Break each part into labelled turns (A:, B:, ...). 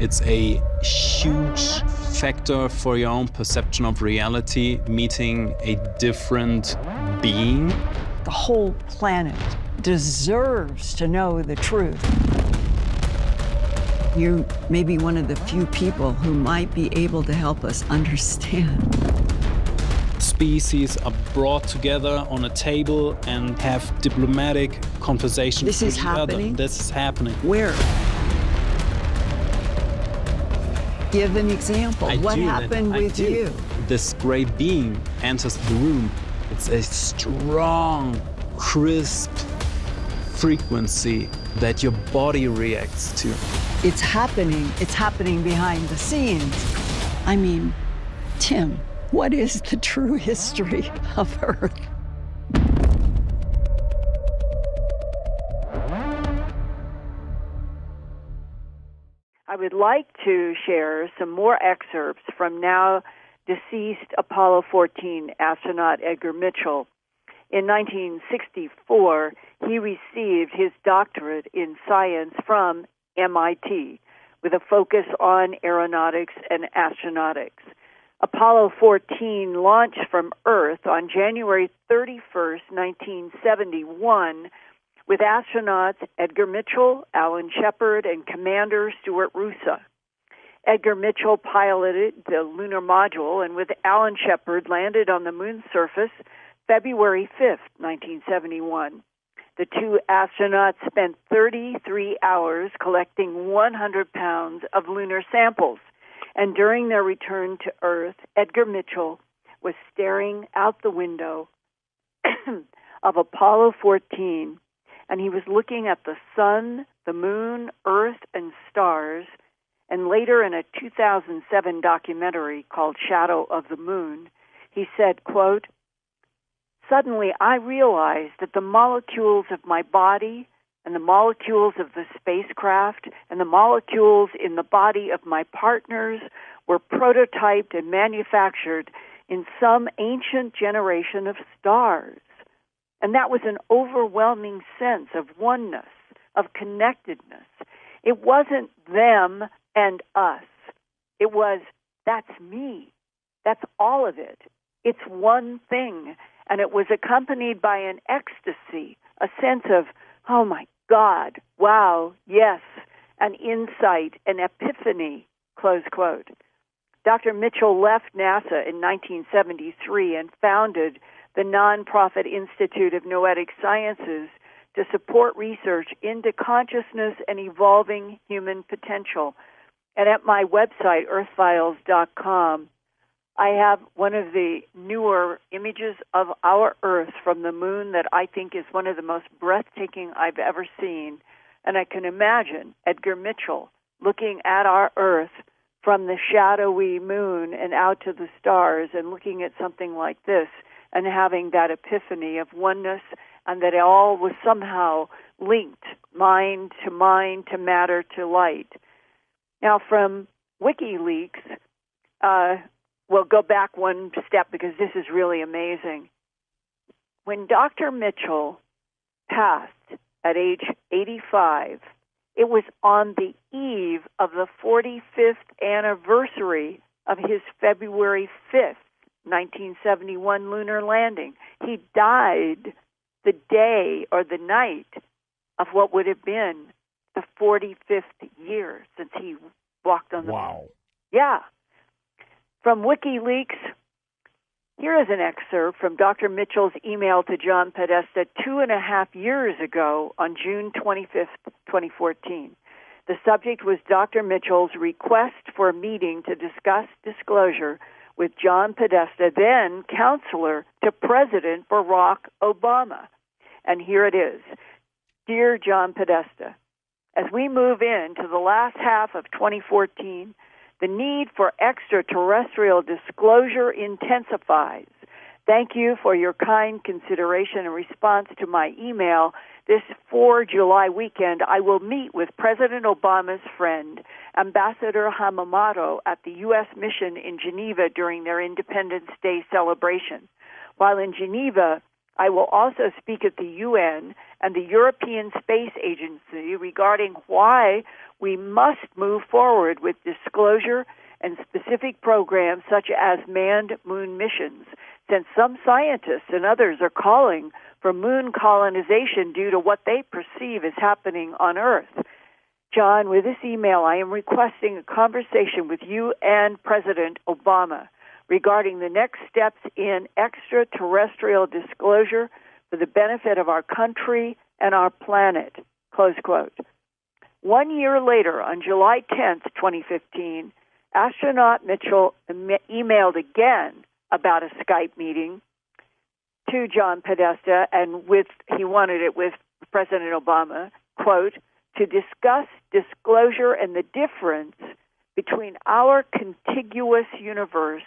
A: It's a huge factor for your own perception of reality, meeting a different being.
B: The whole planet deserves to know the truth. You may be one of the few people who might be able to help us understand.
A: Species are brought together on a table and have diplomatic conversations
B: This is
A: with each other.
B: happening?
A: This is happening.
B: Where? Give an example. What happened with you?
A: This gray being enters the room. It's a strong, crisp frequency that your body reacts to.
B: It's happening. It's happening behind the scenes. I mean, Tim, what is the true history of Earth?
C: I would like to share some more excerpts from now deceased Apollo 14 astronaut Edgar Mitchell. In 1964, he received his doctorate in science from MIT with a focus on aeronautics and astronautics. Apollo 14 launched from Earth on January 31st, 1971, with astronauts Edgar Mitchell, Alan Shepard, and Commander Stuart Roosa. Edgar Mitchell piloted the lunar module and with Alan Shepard landed on the moon's surface February 5th, 1971. The two astronauts spent 33 hours collecting 100 pounds of lunar samples. And during their return to Earth, Edgar Mitchell was staring out the window of Apollo 14, and he was looking at the sun, the moon, Earth, and stars. And later in a 2007 documentary called Shadow of the Moon, he said, quote, "Suddenly I realized that the molecules of my body and the molecules of the spacecraft and the molecules in the body of my partners were prototyped and manufactured in some ancient generation of stars. And that was an overwhelming sense of oneness, of connectedness. It wasn't them and us. It was, that's me. That's all of it. It's one thing." And it was accompanied by an ecstasy, a sense of, oh my God, wow, yes, an insight, an epiphany, close quote. Dr. Mitchell left NASA in 1973 and founded the nonprofit Institute of Noetic Sciences to support research into consciousness and evolving human potential. And at my website, earthfiles.com, I have one of the newer images of our Earth from the moon that I think is one of the most breathtaking I've ever seen. And I can imagine Edgar Mitchell looking at our Earth from the shadowy moon and out to the stars and looking at something like this and having that epiphany of oneness and that it all was somehow linked, mind to matter to light. Now, from WikiLeaks, we'll go back one step because this is really amazing. When Dr. Mitchell passed at age 85, it was on the eve of the 45th anniversary of his February 5th, 1971 lunar landing. He died the day or the night of what would have been the 45th year since he walked on the moon. Yeah. From WikiLeaks, here is an excerpt from Dr. Mitchell's email to John Podesta 2.5 years ago on June 25th, 2014. The subject was Dr. Mitchell's request for a meeting to discuss disclosure with John Podesta, then counselor to President Barack Obama. And here it is. Dear John Podesta, as we move into the last half of 2014, the need for extraterrestrial disclosure intensifies. Thank you for your kind consideration and response to my email. This 4 July weekend, I will meet with President Obama's friend, Ambassador Hamamoto, at the U.S. mission in Geneva during their Independence Day celebration. While in Geneva, I will also speak at the UN and the European Space Agency regarding why we must move forward with disclosure and specific programs such as manned moon missions, since some scientists and others are calling for moon colonization due to what they perceive is happening on Earth. John, with this email, I am requesting a conversation with you and President Obama regarding the next steps in extraterrestrial disclosure for the benefit of our country and our planet, close quote. 1 year later, on July 10th, 2015, astronaut Mitchell emailed again about a Skype meeting to John Podesta, and he wanted it with President Obama, quote, to discuss disclosure and the difference between our contiguous universe,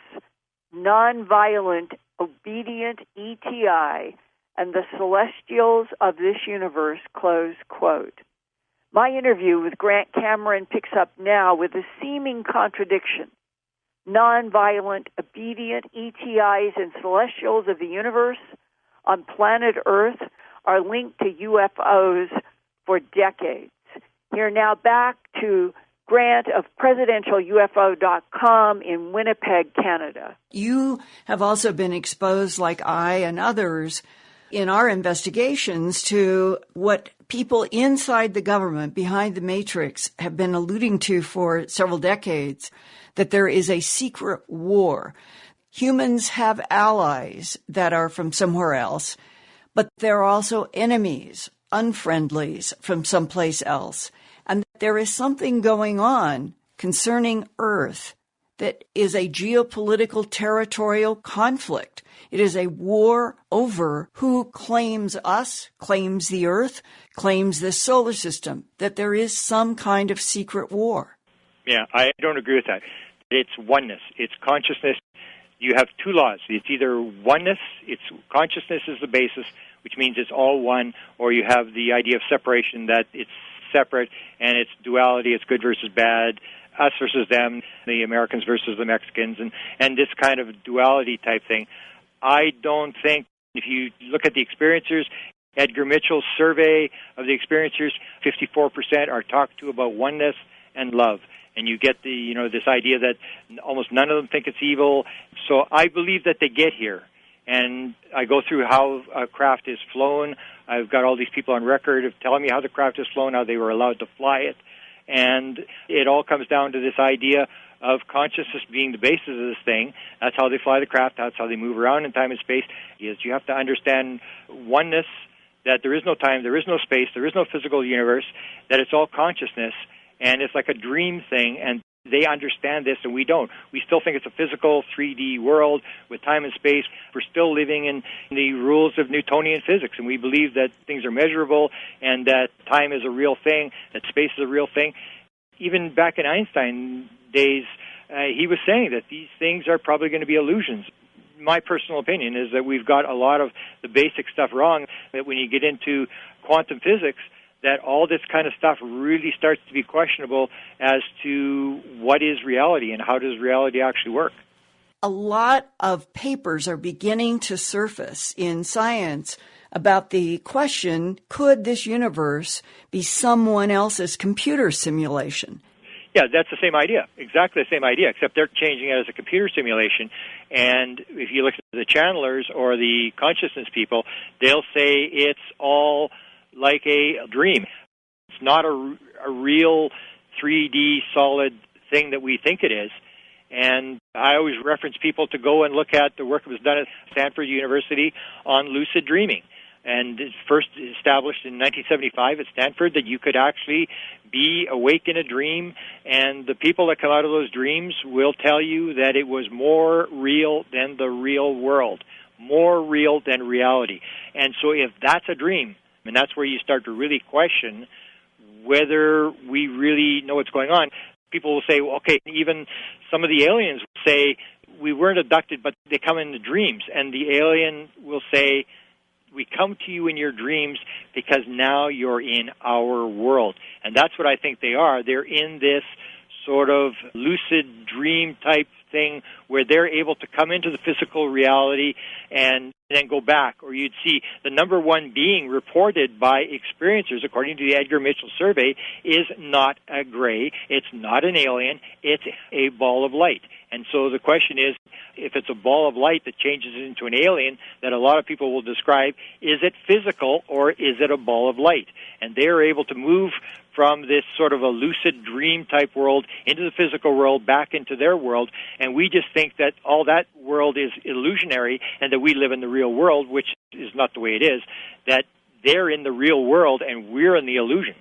C: nonviolent, obedient ETI, and the celestials of this universe, close quote. My interview with Grant Cameron picks up now with a seeming contradiction. Nonviolent, obedient ETIs and celestials of the universe on planet Earth are linked to UFOs for decades. Here now back to Grant of presidentialufo.com in Winnipeg, Canada.
B: You have also been exposed, like I and others, in our investigations to what people inside the government, behind the matrix, have been alluding to for several decades, that there is a secret war. Humans have allies that are from somewhere else, but there are also enemies, unfriendlies from someplace else. And there is something going on concerning Earth that is a geopolitical territorial conflict. It is a war over who claims us, claims the Earth, claims this solar system, that there is some kind of secret war.
D: Yeah, I don't agree with that. It's oneness. It's consciousness. You have two laws. It's either oneness, it's consciousness is the basis, which means it's all one, or you have the idea of separation, that it's separate and it's duality, it's good versus bad, us versus them, the Americans versus the Mexicans, and this kind of duality type thing. I don't think, if you look at the experiencers, Edgar Mitchell's survey of the experiencers, 54% are talked to about oneness and love. And you get this idea that almost none of them think it's evil. So I believe that they get here. And I go through how a craft is flown. I've got all these people on record of telling me how the craft is flown, how they were allowed to fly it. And it all comes down to this idea of consciousness being the basis of this thing. That's how they fly the craft. That's how they move around in time and space. Is you have to understand oneness, that there is no time, there is no space, there is no physical universe, that it's all consciousness. And it's like a dream thing, and they understand this, and we don't. We still think it's a physical 3D world with time and space. We're still living in the rules of Newtonian physics, and we believe that things are measurable and that time is a real thing, that space is a real thing. Even back in Einstein days, he was saying that these things are probably going to be illusions. My personal opinion is that we've got a lot of the basic stuff wrong, that when you get into quantum physics, that all this kind of stuff really starts to be questionable as to what is reality and how does reality actually work.
B: A lot of papers are beginning to surface in science about the question, could this universe be someone else's computer simulation?
D: Yeah, that's the same idea, exactly the same idea, except they're changing it as a computer simulation. And if you look at the channelers or the consciousness people, they'll say it's all like a dream. It's not a real 3D solid thing that we think it is. And I always reference people to go and look at the work that was done at Stanford University on lucid dreaming. And it's first established in 1975 at Stanford that you could actually be awake in a dream, and the people that come out of those dreams will tell you that it was more real than the real world, more real than reality. And so if that's a dream, and that's where you start to really question whether we really know what's going on. People will say, well, okay, even some of the aliens will say, we weren't abducted, but they come in the dreams. And the alien will say, we come to you in your dreams because now you're in our world. And that's what I think they are. They're in this sort of lucid dream type thing where they're able to come into the physical reality and then go back. Or you'd see the number one being reported by experiencers, according to the Edgar Mitchell survey, is not a gray, it's not an alien, it's a ball of light. And so the question is, if it's a ball of light that changes into an alien that a lot of people will describe, is it physical or is it a ball of light? And they are able to move from this sort of a lucid dream type world into the physical world, back into their world, and we just think that all that world is illusionary and that we live in the real world, which is not the way it is, that they're in the real world and we're in the illusion.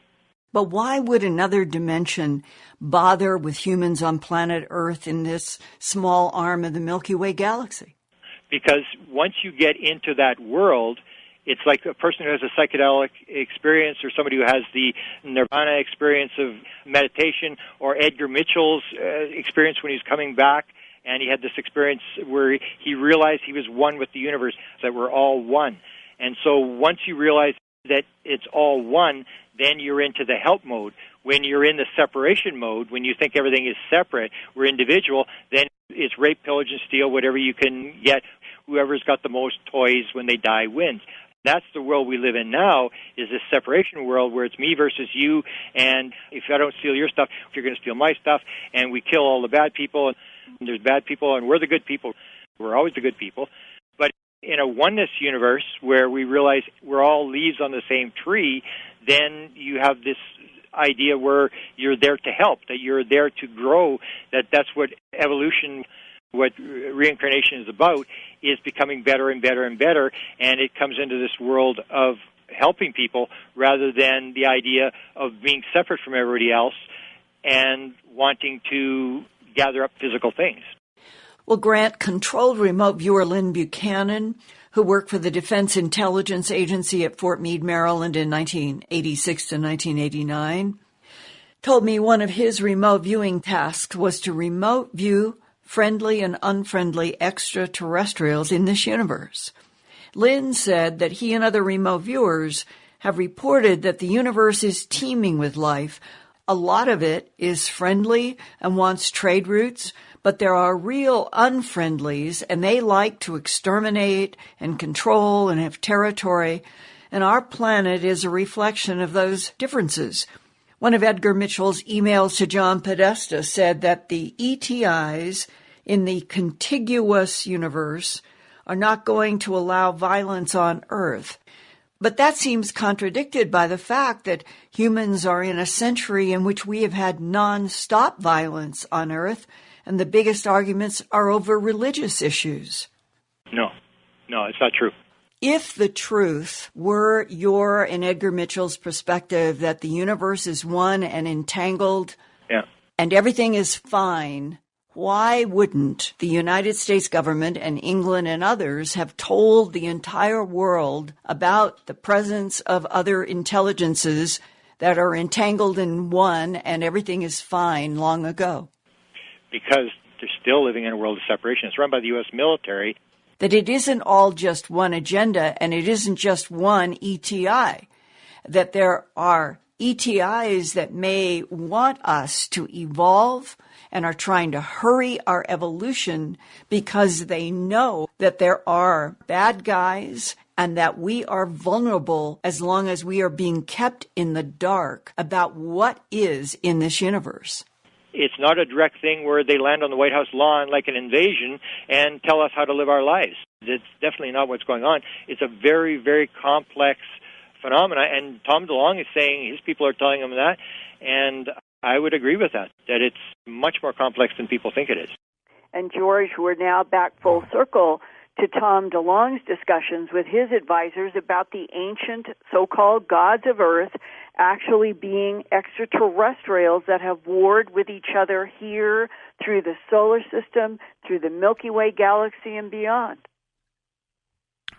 B: But why would another dimension bother with humans on planet Earth in this small arm of the Milky Way galaxy?
D: Because once you get into that world, it's like a person who has a psychedelic experience or somebody who has the nirvana experience of meditation, or Edgar Mitchell's experience when he's coming back, and he had this experience where he realized he was one with the universe, that we're all one. And so once you realize that it's all one, then you're into the help mode. When you're in the separation mode, when you think everything is separate, we're individual, then it's rape, pillage, and steal, whatever you can get. Whoever's got the most toys when they die wins. That's the world we live in now, is this separation world where it's me versus you, and if I don't steal your stuff, you're going to steal my stuff, and we kill all the bad people, and there's bad people, and we're the good people. We're always the good people. But in a oneness universe where we realize we're all leaves on the same tree, then you have this idea where you're there to help, that you're there to grow, that's what evolution, what reincarnation is about, is becoming better and better and better, and it comes into this world of helping people rather than the idea of being separate from everybody else and wanting to gather up physical things.
B: Well, Grant, controlled remote viewer Lynn Buchanan, who worked for the Defense Intelligence Agency at Fort Meade, Maryland in 1986 to 1989, told me one of his remote viewing tasks was to remote view friendly and unfriendly extraterrestrials in this universe. Lynn said that he and other remote viewers have reported that the universe is teeming with life. A lot of it is friendly and wants trade routes, but there are real unfriendlies, and they like to exterminate and control and have territory, and our planet is a reflection of those differences. One of Edgar Mitchell's emails to John Podesta said that the ETIs in the contiguous universe are not going to allow violence on Earth. But that seems contradicted by the fact that humans are in a century in which we have had non-stop violence on Earth, and the biggest arguments are over religious issues.
D: No, it's not true.
B: If the truth were your and Edgar Mitchell's perspective that the universe is one and entangled, and everything is fine, why wouldn't the United States government and England and others have told the entire world about the presence of other intelligences that are entangled in one and everything is fine long ago?
D: Because they're still living in a world of separation. It's run by the U.S. military.
B: That it isn't all just one agenda and it isn't just one ETI. That there are ETIs that may want us to evolve and are trying to hurry our evolution because they know that there are bad guys and that we are vulnerable as long as we are being kept in the dark about what is in this universe.
D: It's not a direct thing where they land on the White House lawn like an invasion and tell us how to live our lives. It's definitely not what's going on. It's a very, very complex phenomena, and Tom DeLonge is saying his people are telling him that, and I would agree with that it's much more complex than people think it is.
C: And George, we're now back full circle to Tom DeLonge's discussions with his advisors about the ancient so-called gods of Earth actually being extraterrestrials that have warred with each other here through the solar system, through the Milky Way galaxy and beyond.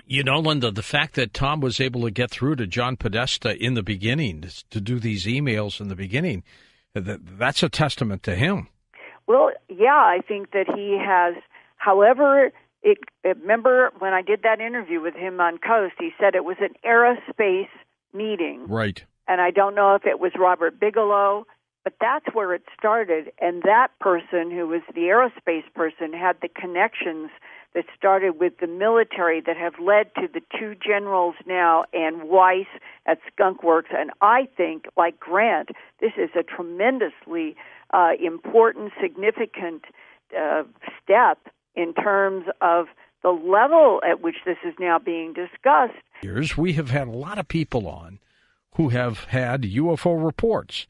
E: You know, Linda, the fact that Tom was able to get through to John Podesta in the beginning, to do these emails in the beginning, that's a testament to him.
C: Well, yeah, I think that he has, however, remember when I did that interview with him on Coast, he said it was an aerospace meeting.
E: Right.
C: And I don't know if it was Robert Bigelow But that's where it started, and that person, who was the aerospace person, had the connections that started with the military that have led to the two generals now and Weiss at Skunk Works. And I think, like Grant, this is a tremendously important, significant step in terms of the level at which this is now being discussed.
E: We have had a lot of people on who have had UFO reports.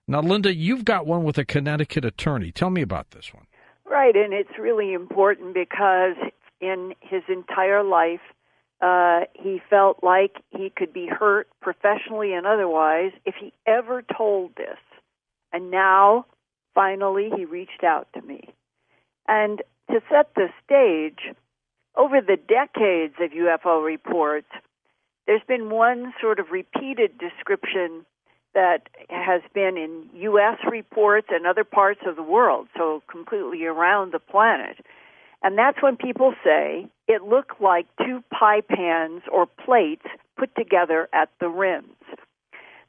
E: Now, Linda, you've got one with a Connecticut attorney. Tell me about this one.
C: Right, and it's really important because in his entire life, he felt like he could be hurt professionally and otherwise if he ever told this. And now, finally, he reached out to me. And to set the stage, over the decades of UFO reports, there's been one sort of repeated description that has been in U.S. reports and other parts of the world, so completely around the planet. And that's when people say it looked like two pie pans or plates put together at the rims.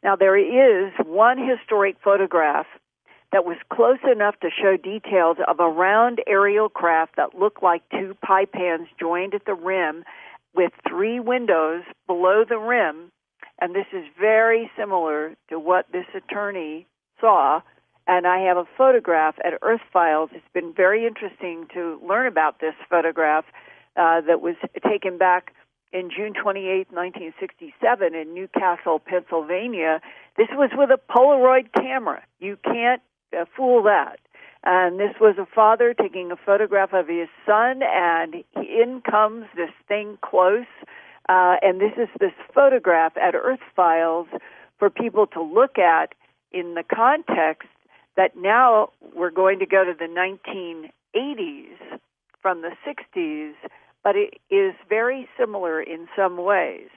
C: Now, there is one historic photograph that was close enough to show details of a round aerial craft that looked like two pie pans joined at the rim with three windows below the rim. And this is very similar to what this attorney saw. And I have a photograph at Earth Files. It's been very interesting to learn about this photograph that was taken back in June 28, 1967 in Newcastle, Pennsylvania. This was with a Polaroid camera. You can't fool that. And this was a father taking a photograph of his son, and in comes this thing close. And this is this photograph at Earth Files for people to look at in the context that now we're going to go to the 1980s from the 60s, but it is very similar in some ways.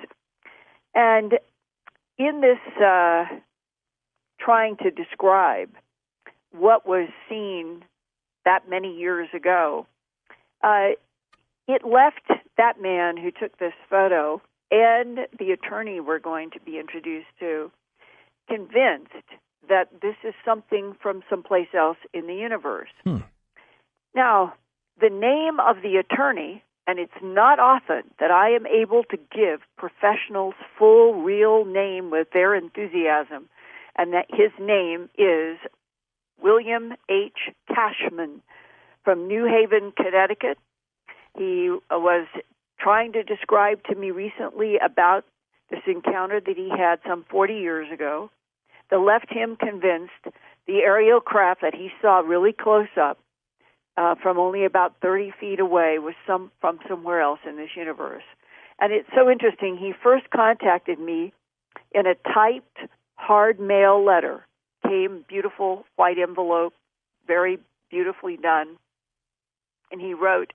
C: And in this trying to describe what was seen that many years ago, it left that man who took this photo and the attorney we're going to be introduced to convinced that this is something from someplace else in the universe. Now, the name of the attorney, and it's not often that I am able to give professionals full, real name with their enthusiasm, and that his name is William H. Cashman from New Haven, Connecticut. He was trying to describe to me recently about this encounter that he had some 40 years ago that left him convinced the aerial craft that he saw really close up from only about 30 feet away was from somewhere else in this universe. And it's so interesting. He first contacted me in a typed, hard mail letter. Came beautiful white envelope, very beautifully done. And he wrote,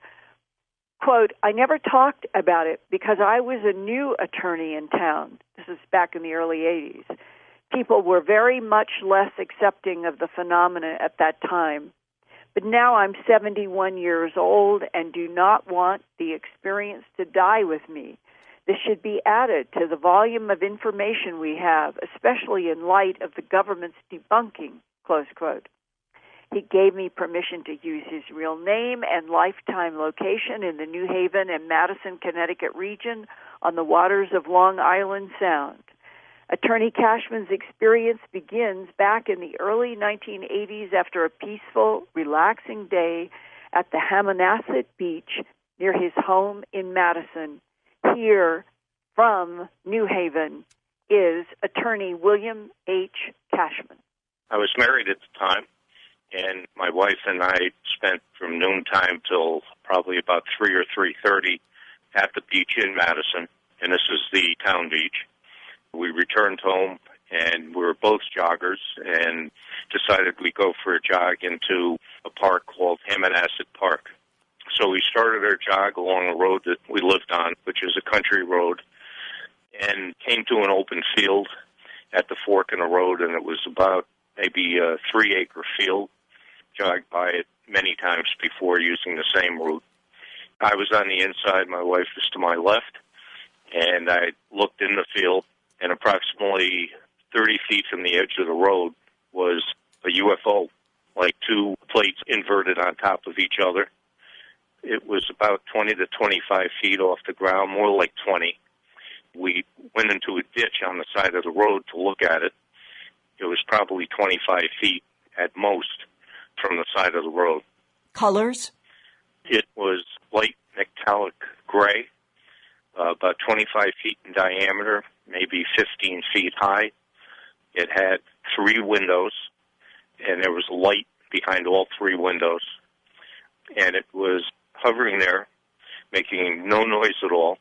C: quote, "I never talked about it because I was a new attorney in town." This is back in the early 80s. People were very much less accepting of the phenomena at that time. But now I'm 71 years old and do not want the experience to die with me. This should be added to the volume of information we have, especially in light of the government's debunking, close quote. He gave me permission to use his real name and lifetime location in the New Haven and Madison, Connecticut region on the waters of Long Island Sound. Attorney Cashman's experience begins back in the early 1980s after a peaceful, relaxing day at the Hammonasset Beach near his home in Madison. Here from New Haven is attorney William H. Cashman.
F: I was married at the time, and my wife and I spent from noontime till probably about 3 or 3:30 at the beach in Madison, and this is the town beach. We returned home, and we were both joggers, and decided we'd go for a jog into a park called Hammonasset Park. So we started our jog along a road that we lived on, which is a country road, and came to an open field at the fork in the road, and it was about maybe a 3-acre field. Jogged by it many times before using the same route. I was on the inside, my wife was to my left, and I looked in the field, and approximately 30 feet from the edge of the road was a UFO, like two plates inverted on top of each other. It was about 20 to 25 feet off the ground, more like 20. We went into a ditch on the side of the road to look at it. It was probably 25 feet at most from the side of the road.
B: Colors?
F: It was light metallic gray, about 25 feet in diameter, maybe 15 feet high. It had 3 windows, and there was light behind all 3 windows. And it was hovering there, making no noise at all.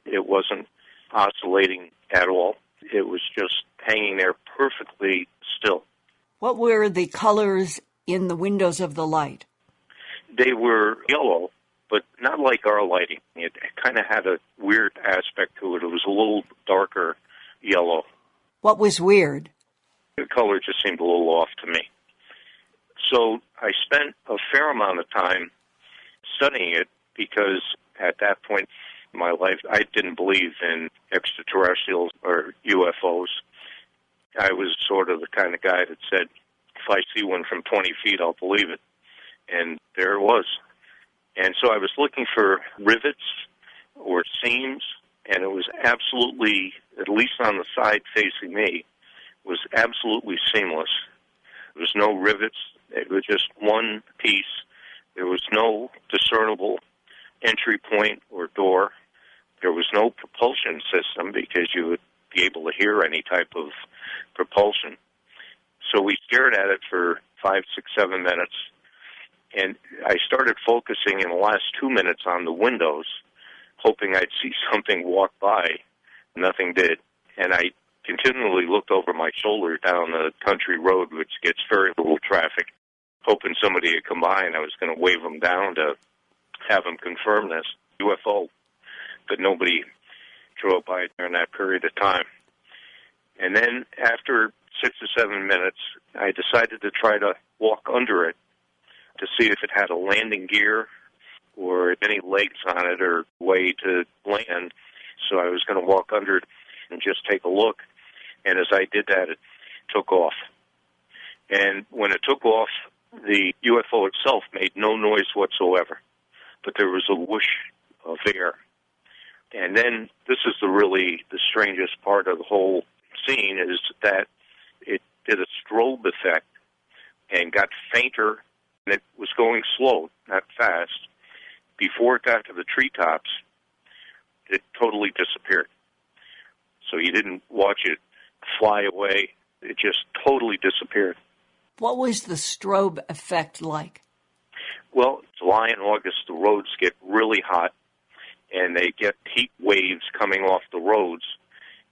F: It wasn't oscillating at all. It was just hanging there perfectly still.
B: What were the colors in the windows of the light?
F: They were yellow, but not like our lighting. It kind of had a weird aspect to it. It was a little darker yellow.
B: What was weird?
F: The color just seemed a little off to me. So I spent a fair amount of time studying it because at that point in my life, I didn't believe in extraterrestrials or UFOs. I was sort of the kind of guy that said, if I see one from 20 feet, I'll believe it. And there it was. And so I was looking for rivets or seams, and it was absolutely, at least on the side facing me, was absolutely seamless. There was no rivets. It was just one piece. There was no discernible entry point or door. There was no propulsion system because you would be able to hear any type of propulsion. So we stared at it for 5, 6, 7 minutes, and I started focusing in the last 2 minutes on the windows, hoping I'd see something walk by. Nothing did. And I continually looked over my shoulder down the country road, which gets very little traffic, hoping somebody would come by and I was going to wave them down to have them confirm this UFO. But nobody drove by during that period of time. And then after 6 or 7 minutes, I decided to try to walk under it to see if it had a landing gear or any legs on it or way to land. So I was going to walk under it and just take a look. And as I did that, it took off. And when it took off, the UFO itself made no noise whatsoever, but there was a whoosh of air. And then this is the strangest part of the whole scene is that it did a strobe effect and got fainter, and it was going slow, not fast. Before it got to the treetops, it totally disappeared. So you didn't watch it fly away. It just totally disappeared.
B: What was the strobe effect like?
F: Well, July and August, the roads get really hot, and they get heat waves coming off the roads.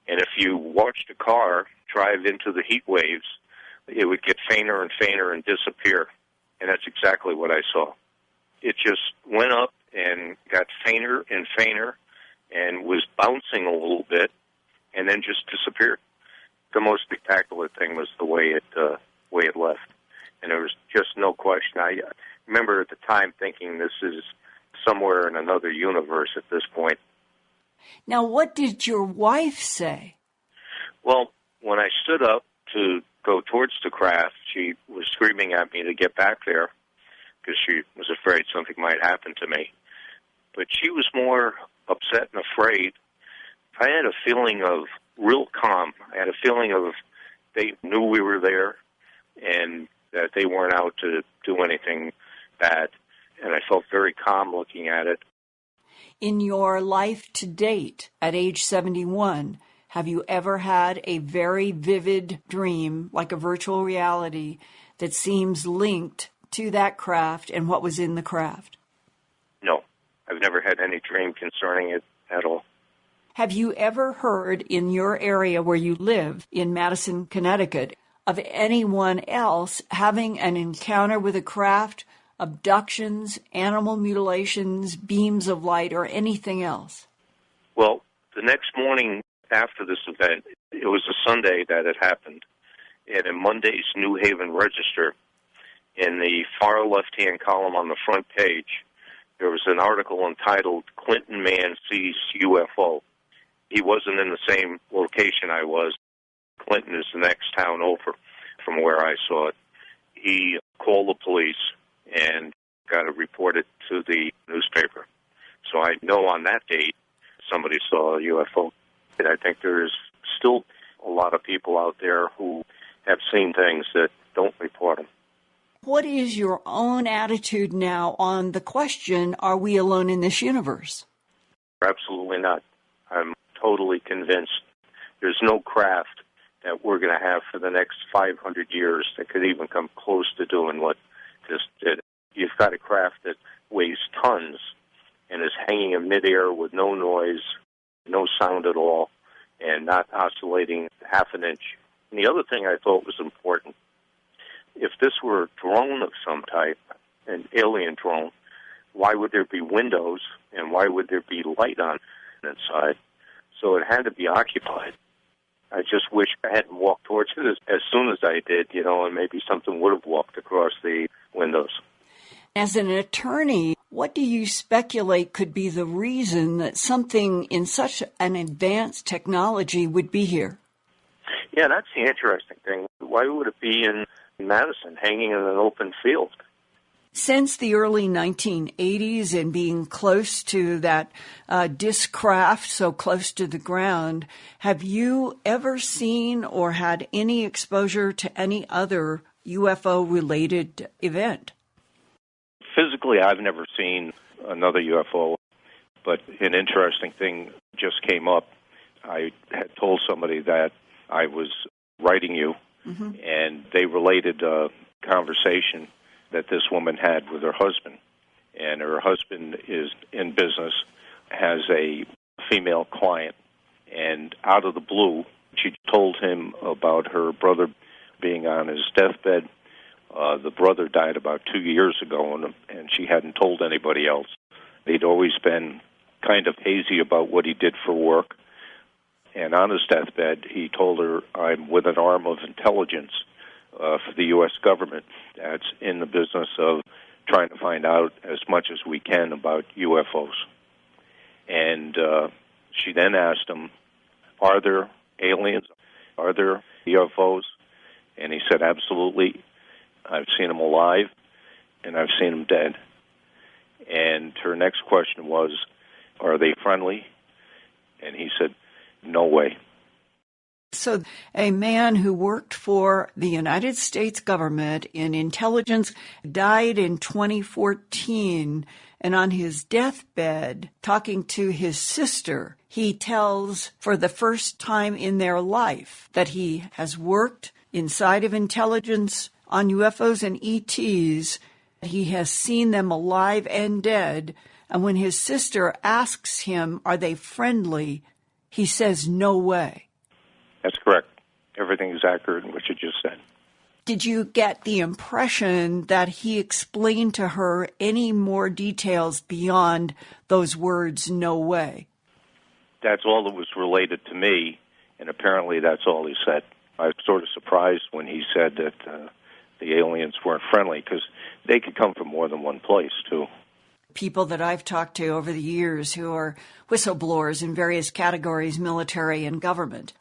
F: And if you watched a car drive into the heat waves, it would get fainter and fainter and disappear. And that's exactly what I saw. It just went up and got fainter and fainter and was bouncing a little bit and then just disappeared. The most spectacular thing was the way it left. And there was just no question. I remember at the time thinking this is somewhere in another universe at this point.
B: Now, what did your wife say?
F: Well, when I stood up to go towards the craft, she was screaming at me to get back there because she was afraid something might happen to me. But she was more upset and afraid. I had a feeling of real calm. I had a feeling of they knew we were there and that they weren't out to do anything bad. And I felt very calm looking at it.
B: In your life to date, at age 71, have you ever had a very vivid dream, like a virtual reality, that seems linked to that craft and what was in the craft?
F: No, I've never had any dream concerning it at all.
B: Have you ever heard in your area where you live, in Madison, Connecticut, of anyone else having an encounter with a craft, abductions, animal mutilations, beams of light, or anything else?
F: Well, the next morning after this event, it was a Sunday that it happened, and in Monday's New Haven Register, in the far left-hand column on the front page, there was an article entitled, "Clinton Man Sees UFO." He wasn't in the same location I was. Clinton is the next town over from where I saw it. he called the police and got it reported to the newspaper. So I know on that date somebody saw a UFO. And I think there's still a lot of people out there who have seen things that don't report them.
B: What is your own attitude now on the question, are we alone in this universe?
F: Absolutely not. I'm totally convinced there's no craft that we're going to have for the next 500 years that could even come close to doing what this did. You've got a craft that weighs tons and is hanging in midair with no noise, no sound at all, and not oscillating half an inch. And the other thing I thought was important, if this were a drone of some type, an alien drone, why would there be windows and why would there be light on inside? So it had to be occupied. I just wish I hadn't walked towards it as soon as I did, and maybe something would have walked across the windows.
B: As an attorney, what do you speculate could be the reason that something in such an advanced technology would be here?
F: Yeah, that's the interesting thing. Why would it be in Madison, hanging in an open field?
B: Since the early 1980s and being close to that disc craft, so close to the ground, have you ever seen or had any exposure to any other UFO-related event?
G: Physically, I've never seen another UFO, but an interesting thing just came up. I had told somebody that I was writing you, and they related a conversation that this woman had with her husband. And her husband is in business, has a female client, and out of the blue, she told him about her brother being on his deathbed. The brother died about 2 years ago, and she hadn't told anybody else. They'd always been kind of hazy about what he did for work. And on his deathbed, he told her, I'm with an arm of intelligence for the U.S. government that's in the business of trying to find out as much as we can about UFOs. And she then asked him, are there aliens? Are there UFOs? And he said, absolutely. I've seen them alive, and I've seen them dead. And her next question was, are they friendly? And he said, no way.
B: So a man who worked for the United States government in intelligence died in 2014, and on his deathbed, talking to his sister, he tells for the first time in their life that he has worked inside of intelligence on UFOs and ETs. He has seen them alive and dead, and when his sister asks him, are they friendly, he says, no way.
G: That's correct. Everything is accurate in what you just said.
B: Did you get the impression that he explained to her any more details beyond those words, no way?
G: That's all that was related to me, and apparently that's all he said. I was sort of surprised when he said that the aliens weren't friendly, because they could come from more than one place, too.
B: People that I've talked to over the years who are whistleblowers in various categories, military and government.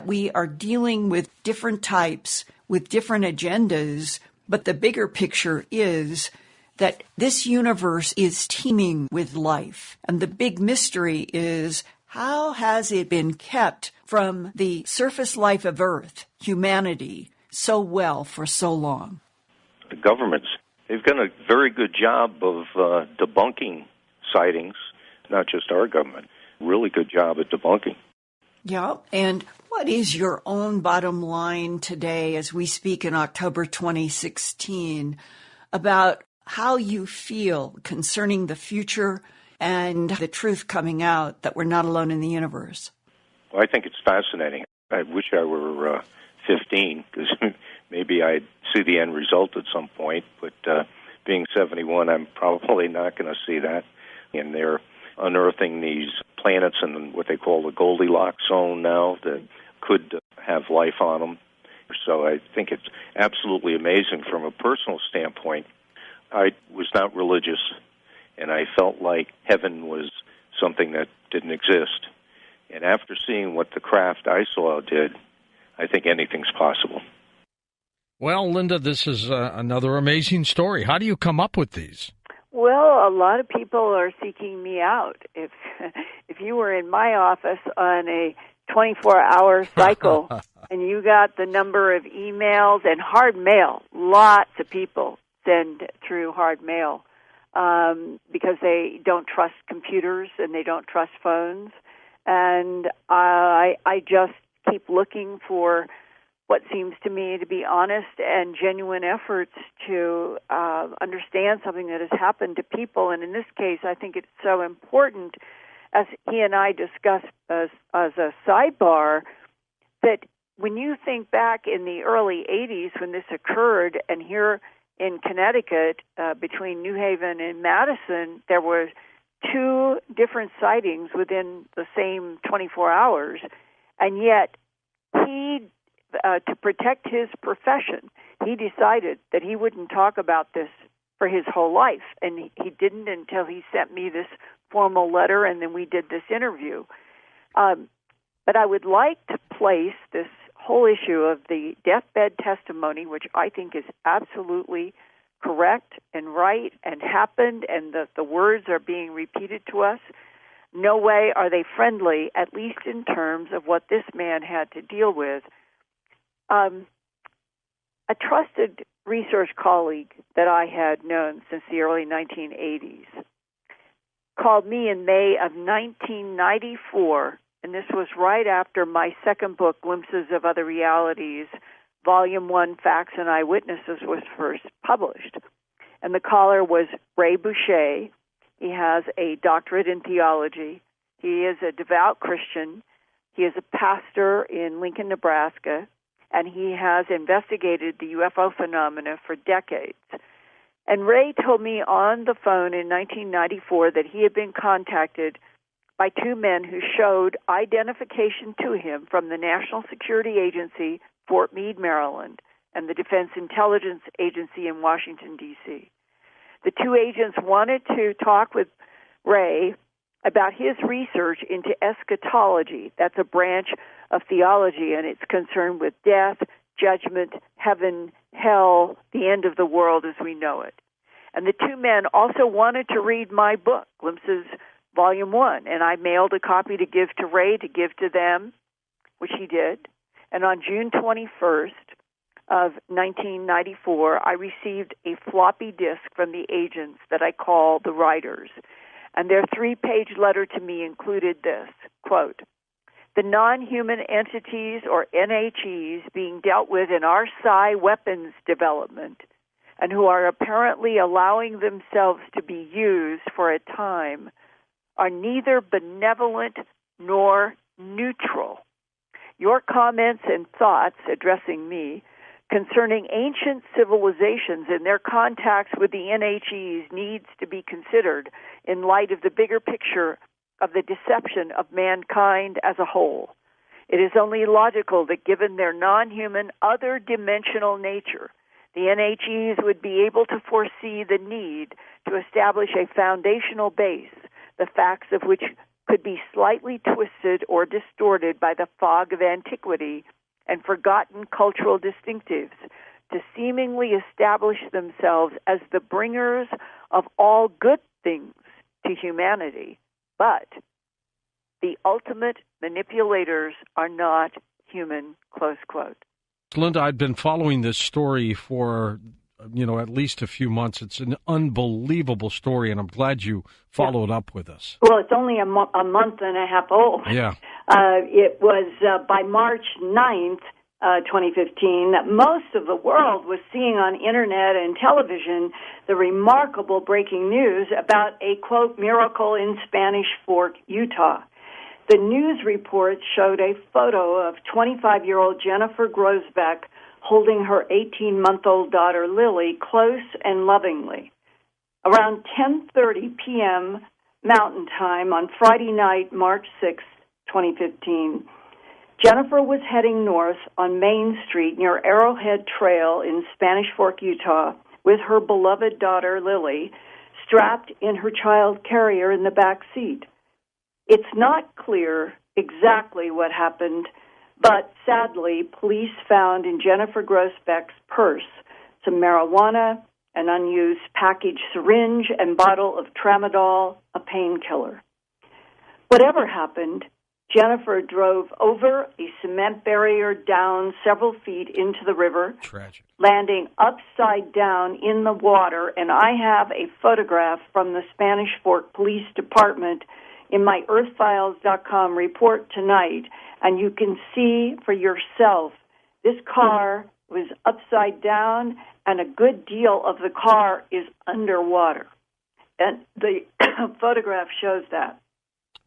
B: We are dealing with different types, with different agendas, but the bigger picture is that this universe is teeming with life. And the big mystery is, how has it been kept from the surface life of Earth, humanity, so well for so long?
G: The governments, they've done a very good job of debunking sightings, not just our government. Really good job at debunking.
B: Yeah, and what is your own bottom line today as we speak in October 2016 about how you feel concerning the future and the truth coming out that we're not alone in the universe?
G: Well, I think it's fascinating. I wish I were 15, because maybe I'd see the end result at some point, but being 71, I'm probably not going to see that. And they're unearthing these planets in what they call the Goldilocks zone now that could have life on them. So I think it's absolutely amazing from a personal standpoint. I was not religious, and I felt like heaven was something that didn't exist. And after seeing what the craft I saw did, I think anything's possible.
E: Well, Linda, this is another amazing story. How do you come up with these?
C: Well, a lot of people are seeking me out. If you were in my office on a 24-hour cycle and you got the number of emails and hard mail, lots of people send through hard mail because they don't trust computers and they don't trust phones. And I just keep looking for what seems to me to be honest and genuine efforts to understand something that has happened to people. And in this case, I think it's so important, as he and I discussed as a sidebar, that when you think back in the early 80s when this occurred, and here in Connecticut, between New Haven and Madison, there were 2 different sightings within the same 24 hours, and yet he to protect his profession, he decided that he wouldn't talk about this for his whole life. And he didn't until he sent me this formal letter, and then we did this interview. But I would like to place this whole issue of the deathbed testimony, which I think is absolutely correct and right and happened, and the words are being repeated to us. No way are they friendly, at least in terms of what this man had to deal with. A trusted research colleague that I had known since the early 1980s called me in May of 1994, and this was right after my second book, Glimpses of Other Realities, Volume 1, Facts and Eyewitnesses, was first published. And the caller was Ray Boucher. He has a doctorate in theology. He is a devout Christian. He is a pastor in Lincoln, Nebraska, and he has investigated the UFO phenomena for decades. And Ray told me on the phone in 1994 that he had been contacted by 2 men who showed identification to him from the National Security Agency, Fort Meade, Maryland, and the Defense Intelligence Agency in Washington, D.C. The 2 agents wanted to talk with Ray about his research into eschatology. That's a branch of theology, and it's concerned with death, judgment, heaven, hell, the end of the world as we know it. And the 2 men also wanted to read my book, Glimpses, Volume 1, and I mailed a copy to give to Ray, to give to them, which he did. And on June 21st of 1994, I received a floppy disk from the agents that I call the writers. And their 3-page letter to me included this, quote, "The non-human entities, or NHEs, being dealt with in our psi weapons development and who are apparently allowing themselves to be used for a time are neither benevolent nor neutral. Your comments and thoughts addressing me concerning ancient civilizations and their contacts with the NHEs needs to be considered in light of the bigger picture of the deception of mankind as a whole. It is only logical that given their non-human, other-dimensional nature, the NHEs would be able to foresee the need to establish a foundational base, the facts of which could be slightly twisted or distorted by the fog of antiquity and forgotten cultural distinctives, to seemingly establish themselves as the bringers of all good things to humanity. But the ultimate manipulators are not human," close quote.
E: Linda, I've been following this story for, at least a few months. It's an unbelievable story, and I'm glad you followed up with us.
B: Well, it's only a month and a half old.
E: Yeah.
B: It was by March 9th, 2015, that most of the world was seeing on internet and television the remarkable breaking news about a, quote, miracle in Spanish Fork, Utah. The news reports showed a photo of 25-year-old Jennifer Grosbeck holding her 18-month-old daughter, Lily, close and lovingly. Around 10:30 p.m. Mountain Time on Friday night, March 6, 2015, Jennifer was heading north on Main Street near Arrowhead Trail in Spanish Fork, Utah, with her beloved daughter, Lily, strapped in her child carrier in the back seat. It's not clear exactly what happened,
C: But sadly, police found in Jennifer Grossbeck's purse some marijuana, an unused packaged syringe, and bottle of tramadol, a painkiller. Whatever happened, Jennifer drove over a cement barrier down several feet into the river,
E: Tragic.
C: landing upside down in the water, and I have a photograph from the Spanish Fork Police Department in my earthfiles.com report tonight, and you can see for yourself this car was upside down, and a good deal of the car is underwater. And the photograph shows that.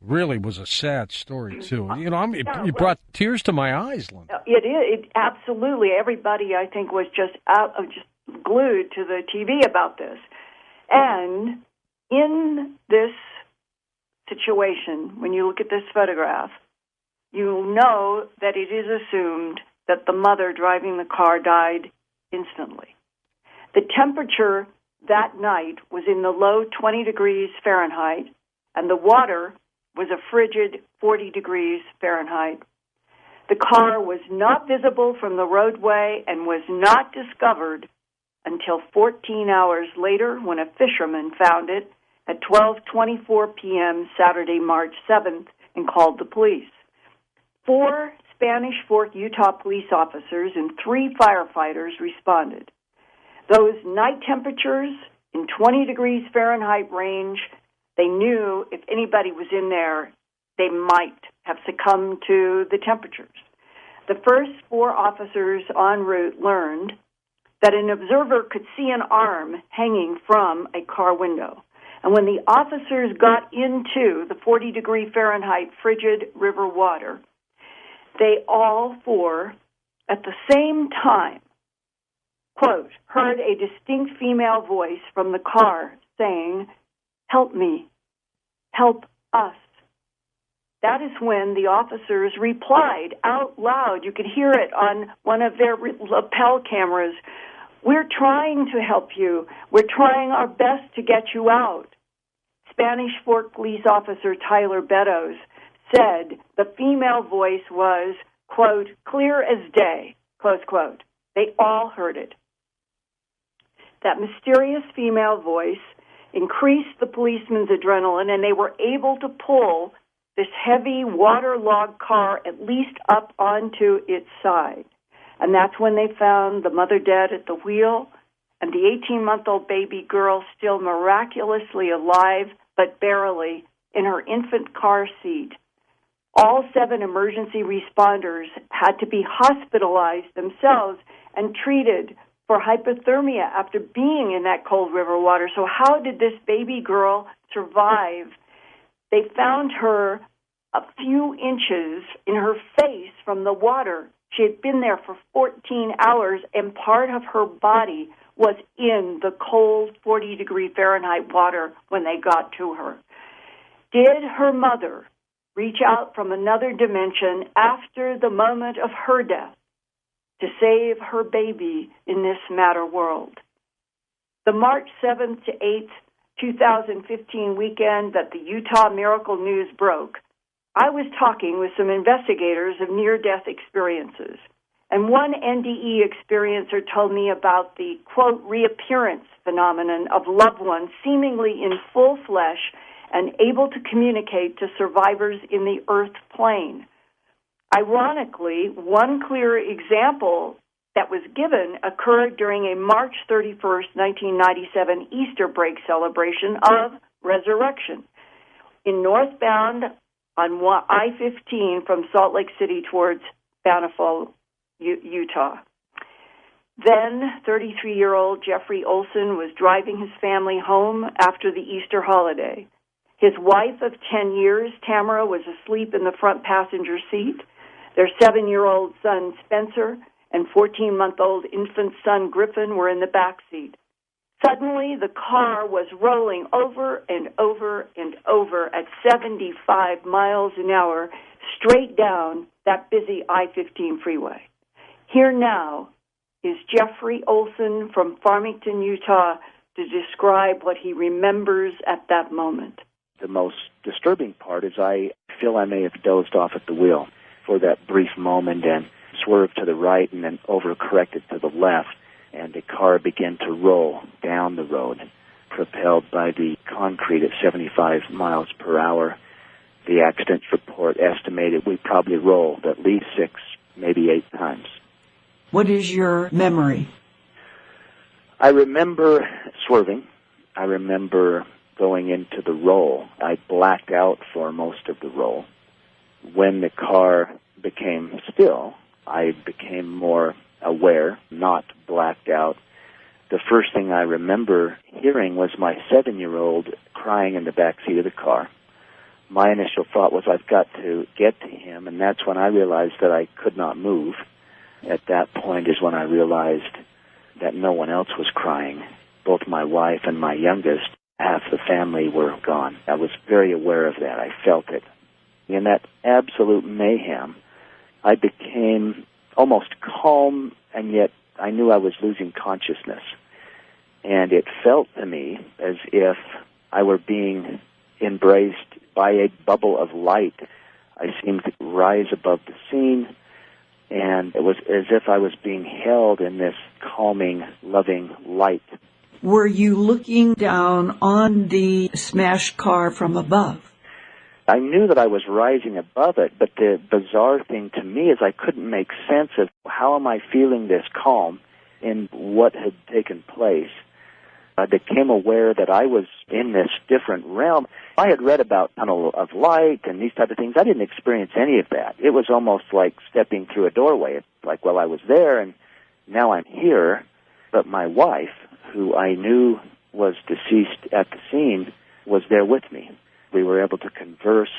E: Really was a sad story, too. You know, you brought tears to my eyes, Linda.
C: It is. It, absolutely. Everybody, I think, was just glued to the TV about this. And in this situation, when you look at this photograph, you know that it is assumed that the mother driving the car died instantly. The temperature that night was in the low 20 degrees Fahrenheit, and the water was a frigid 40 degrees Fahrenheit. The car was not visible from the roadway and was not discovered until 14 hours later when a fisherman found it at 12:24 p.m. Saturday, March 7th, and called the police. 4 Spanish Fork, Utah police officers and 3 firefighters responded. Those night temperatures in 20 degrees Fahrenheit range, they knew if anybody was in there, they might have succumbed to the temperatures. The first 4 officers en route learned that an observer could see an arm hanging from a car window. And when the officers got into the 40 degree Fahrenheit frigid river water, they all 4, at the same time, quote, heard a distinct female voice from the car saying, "Help me, help us." That is when the officers replied out loud. You could hear it on one of their lapel cameras. "We're trying to help you. We're trying our best to get you out." Spanish Fork Police Officer Tyler Beddoes said the female voice was, quote, "clear as day," close quote. They all heard it. That mysterious female voice increased the policeman's adrenaline, and they were able to pull this heavy waterlogged car at least up onto its side. And that's when they found the mother dead at the wheel and the 18-month-old baby girl still miraculously alive, but barely, in her infant car seat. All 7 emergency responders had to be hospitalized themselves and treated for hypothermia after being in that cold river water. So how did this baby girl survive? They found her a few inches in her face from the water. She had been there for 14 hours, and part of her body was in the cold 40 degree Fahrenheit water when they got to her. Did her mother reach out from another dimension after the moment of her death to save her baby in this matter world? The March 7th to 8th, 2015 weekend that the Utah Miracle News broke, I was talking with some investigators of near-death experiences, and one NDE experiencer told me about the, quote, reappearance phenomenon of loved ones seemingly in full flesh and able to communicate to survivors in the earth plane. Ironically, one clear example that was given occurred during a March 31st, 1997 Easter break celebration of resurrection in northbound on I-15 from Salt Lake City towards Bountiful, Utah. Then 33-year-old Jeffrey Olson was driving his family home after the Easter holiday. His wife of 10 years, Tamara, was asleep in the front passenger seat. Their 7-year-old son, Spencer, and 14-month-old infant son, Griffin, were in the back seat. Suddenly, the car was rolling over and over and over at 75 miles an hour straight down that busy I-15 freeway. Here now is Jeffrey Olson from Farmington, Utah, to describe what he remembers at that moment.
H: The most disturbing part is I feel I may have dozed off at the wheel. for that brief moment and swerved to the right and then overcorrected to the left, and the car began to roll down the road, propelled by the concrete at 75 miles per hour. The accident report estimated we probably rolled at least 6, maybe 8 times.
B: What is your memory?
H: I remember swerving. I remember going into the roll. I blacked out for most of the roll. When the car became still, I became more aware, not blacked out. The first thing I remember hearing was my 7-year-old crying in the back seat of the car. My initial thought was, I've got to get to him, and that's when I realized that I could not move. At that point is when I realized that no one else was crying. Both my wife and my youngest, half the family, were gone. I was very aware of that. I felt it. In that absolute mayhem, I became almost calm, and yet I knew I was losing consciousness. And it felt to me as if I were being embraced by a bubble of light. I seemed to rise above the scene, and it was as if I was being held in this calming, loving light.
B: Were you looking down on the smashed car from above?
H: I knew that I was rising above it, but the bizarre thing to me is I couldn't make sense of how am I feeling this calm in what had taken place. I became aware that I was in this different realm. I had read about tunnel of light and these type of things. I didn't experience any of that. It was almost like stepping through a doorway. It's like, well, I was there and now I'm here. But my wife, who I knew was deceased at the scene, was there with me. We were able to converse.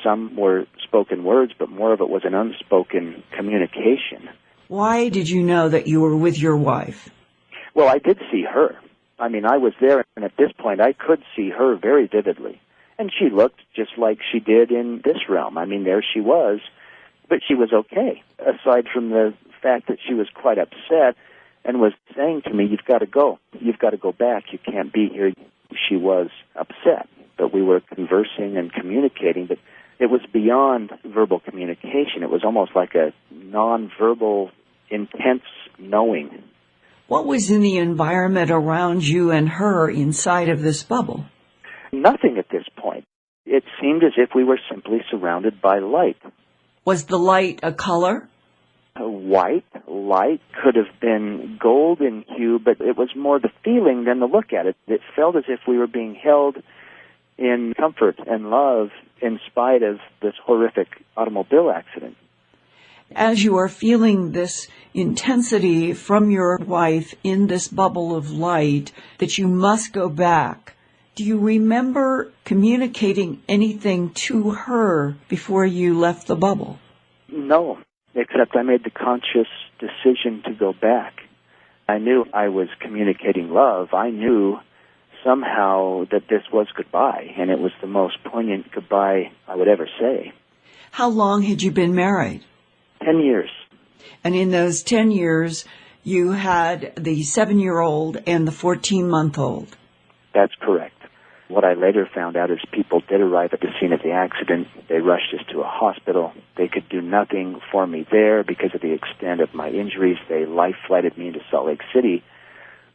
H: Some were spoken words, but more of it was an unspoken communication.
B: Why did you know that you were with your wife?
H: Well, I did see her. I mean, I was there, and at this point, I could see her very vividly. And she looked just like she did in this realm. I mean, there she was, but she was okay, aside from the fact that she was quite upset and was saying to me, you've got to go. You've got to go back. You can't be here. She was upset, but we were conversing and communicating, but it was beyond verbal communication. It was almost like a nonverbal, intense knowing.
B: What was in the environment around you and her inside of this bubble?
H: Nothing at this point. It seemed as if we were simply surrounded by light.
B: Was the light a color?
H: A white light, could have been gold in hue, but it was more the feeling than the look at it. It felt as if we were being held in comfort and love in spite of this horrific automobile accident.
B: As you are feeling this intensity from your wife in this bubble of light that you must go back, do you remember communicating anything to her before you left the bubble?
H: No, except I made the conscious decision to go back. I knew I was communicating love. I knew somehow that this was goodbye, and it was the most poignant goodbye I would ever say.
B: How long had you been married?
H: 10 years.
B: And in those 10 years, you had the 7-year-old and the 14-month-old.
H: That's correct. What I later found out is people did arrive at the scene of the accident. They rushed us to a hospital. They could do nothing for me there because of the extent of my injuries. They life-flighted me into Salt Lake City.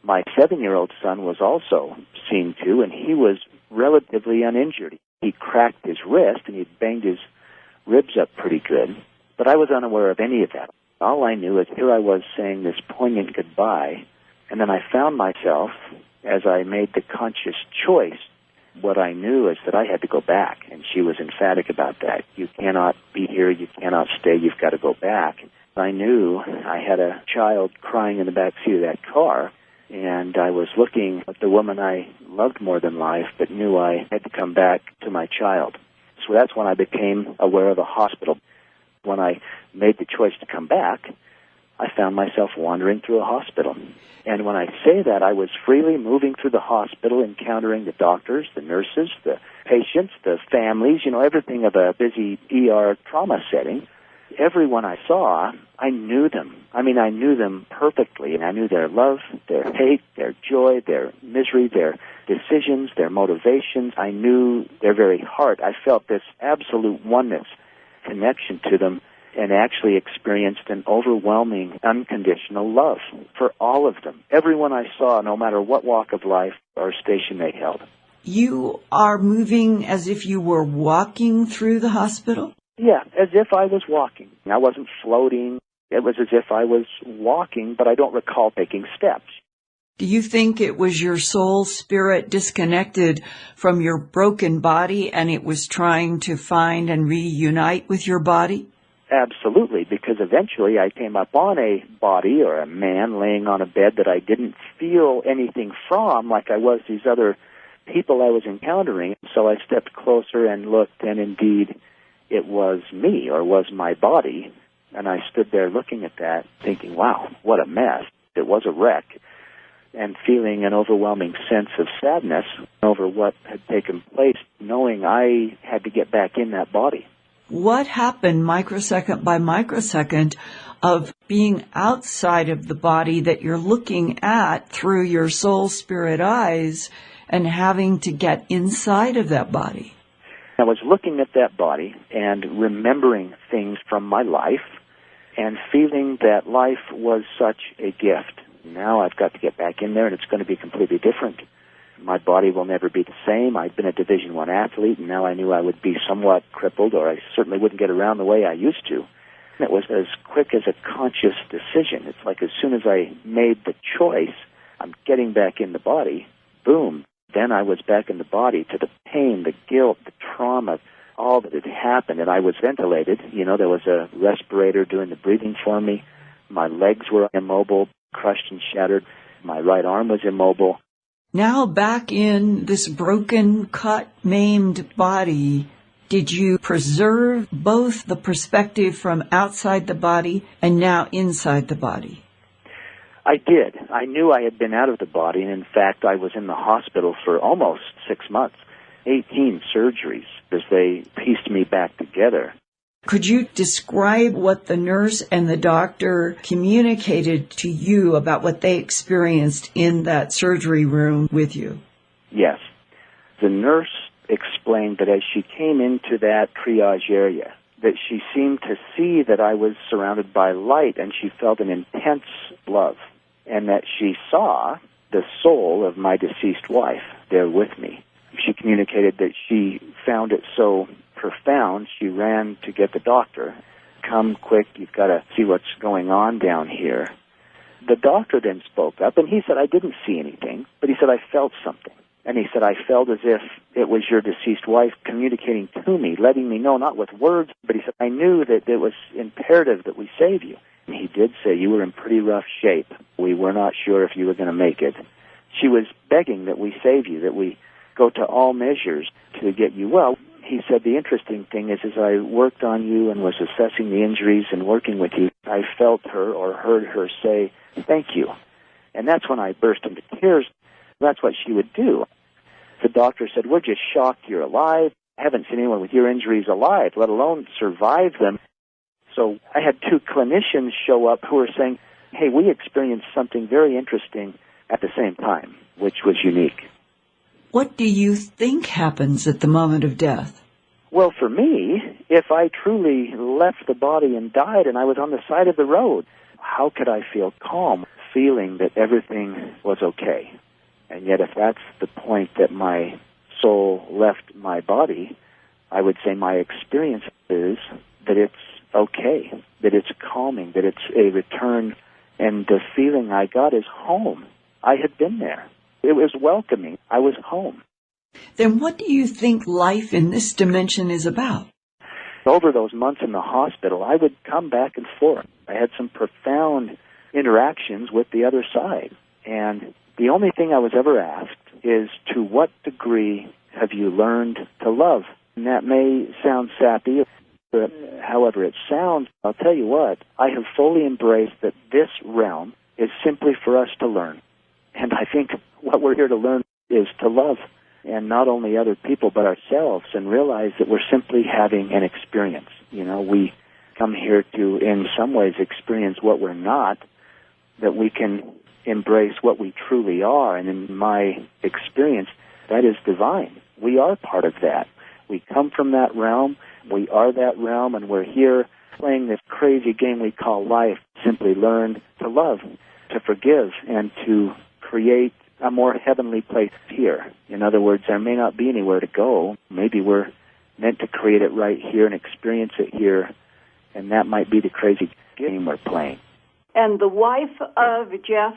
H: My 7-year-old son was also seen to, and he was relatively uninjured. He cracked his wrist, and he'd banged his ribs up pretty good. But I was unaware of any of that. All I knew is here I was saying this poignant goodbye, and then I found myself, as I made the conscious choice, what I knew is that I had to go back, and she was emphatic about that. You cannot be here, you cannot stay, you've got to go back. I knew I had a child crying in the back seat of that car, and I was looking at the woman I loved more than life, but knew I had to come back to my child. So that's when I became aware of the hospital. When I made the choice to come back, I found myself wandering through a hospital. And when I say that, I was freely moving through the hospital, encountering the doctors, the nurses, the patients, the families, everything of a busy ER trauma setting. Everyone I saw, I knew them. I mean, I knew them perfectly, and I knew their love, their hate, their joy, their misery, their decisions, their motivations. I knew their very heart. I felt this absolute oneness connection to them, and actually experienced an overwhelming, unconditional love for all of them. Everyone I saw, no matter what walk of life or station they held.
B: You are moving as if you were walking through the hospital?
H: Yeah, as if I was walking. I wasn't floating. It was as if I was walking, but I don't recall taking steps.
B: Do you think it was your soul spirit disconnected from your broken body and it was trying to find and reunite with your body?
H: Absolutely, because eventually I came up on a body or a man laying on a bed that I didn't feel anything from, like I was these other people I was encountering. So I stepped closer and looked, and indeed it was me, or was my body. And I stood there looking at that, thinking, wow, what a mess. It was a wreck. And feeling an overwhelming sense of sadness over what had taken place, knowing I had to get back in that body.
B: What happened microsecond by microsecond of being outside of the body that you're looking at through your soul spirit eyes and having to get inside of that body?
H: I was looking at that body and remembering things from my life and feeling that life was such a gift. Now I've got to get back in there, and it's going to be completely different. My body will never be the same. I've been a Division I athlete, and now I knew I would be somewhat crippled, or I certainly wouldn't get around the way I used to. And it was as quick as a conscious decision. It's like as soon as I made the choice, I'm getting back in the body, boom, then I was back in the body to the pain, the guilt, the trauma, all that had happened, and I was ventilated. You know, there was a respirator doing the breathing for me. My legs were immobile, crushed and shattered. My right arm was immobile.
B: Now back in this broken, cut, maimed body, did you preserve both the perspective from outside the body and now inside the body?
H: I did. I knew I had been out of the body, and in fact I was in the hospital for almost 6 months, 18 surgeries as they pieced me back together.
B: Could you describe what the nurse and the doctor communicated to you about what they experienced in that surgery room with you?
H: Yes. The nurse explained that as she came into that triage area, that she seemed to see that I was surrounded by light, and she felt an intense love, and that she saw the soul of my deceased wife there with me. She communicated that she found it so profound, she ran to get the doctor. Come quick, you've got to see what's going on down here. The doctor then spoke up, and he said, I didn't see anything, but he said, I felt something. And he said, I felt as if it was your deceased wife communicating to me, letting me know, not with words, but he said, I knew that it was imperative that we save you. And he did say, you were in pretty rough shape. We were not sure if you were going to make it. She was begging that we save you, that we go to all measures to get you well. He said, the interesting thing is, as I worked on you and was assessing the injuries and working with you, I felt her or heard her say, thank you. And that's when I burst into tears. That's what she would do. The doctor said, we're just shocked you're alive. I haven't seen anyone with your injuries alive, let alone survive them. So I had 2 clinicians show up who were saying, hey, we experienced something very interesting at the same time, which was unique.
B: What do you think happens at the moment of death?
H: Well, for me, if I truly left the body and died and I was on the side of the road, how could I feel calm, feeling that everything was okay? And yet if that's the point that my soul left my body, I would say my experience is that it's okay, that it's calming, that it's a return, and the feeling I got is home. I had been there. It was welcoming. I was home.
B: Then what do you think life in this dimension is about?
H: Over those months in the hospital, I would come back and forth. I had some profound interactions with the other side. And the only thing I was ever asked is, to what degree have you learned to love? And that may sound sappy, but however it sounds, I'll tell you what, I have fully embraced that this realm is simply for us to learn. And I think what we're here to learn is to love, and not only other people but ourselves, and realize that we're simply having an experience. You know, we come here to, in some ways, experience what we're not, that we can embrace what we truly are. And in my experience, that is divine. We are part of that. We come from that realm, we are that realm, and we're here playing this crazy game we call life, simply learned to love, to forgive, and to create a more heavenly place here. In other words, there may not be anywhere to go. Maybe we're meant to create it right here and experience it here, and that might be the crazy game we're playing.
B: And the wife of Jeff,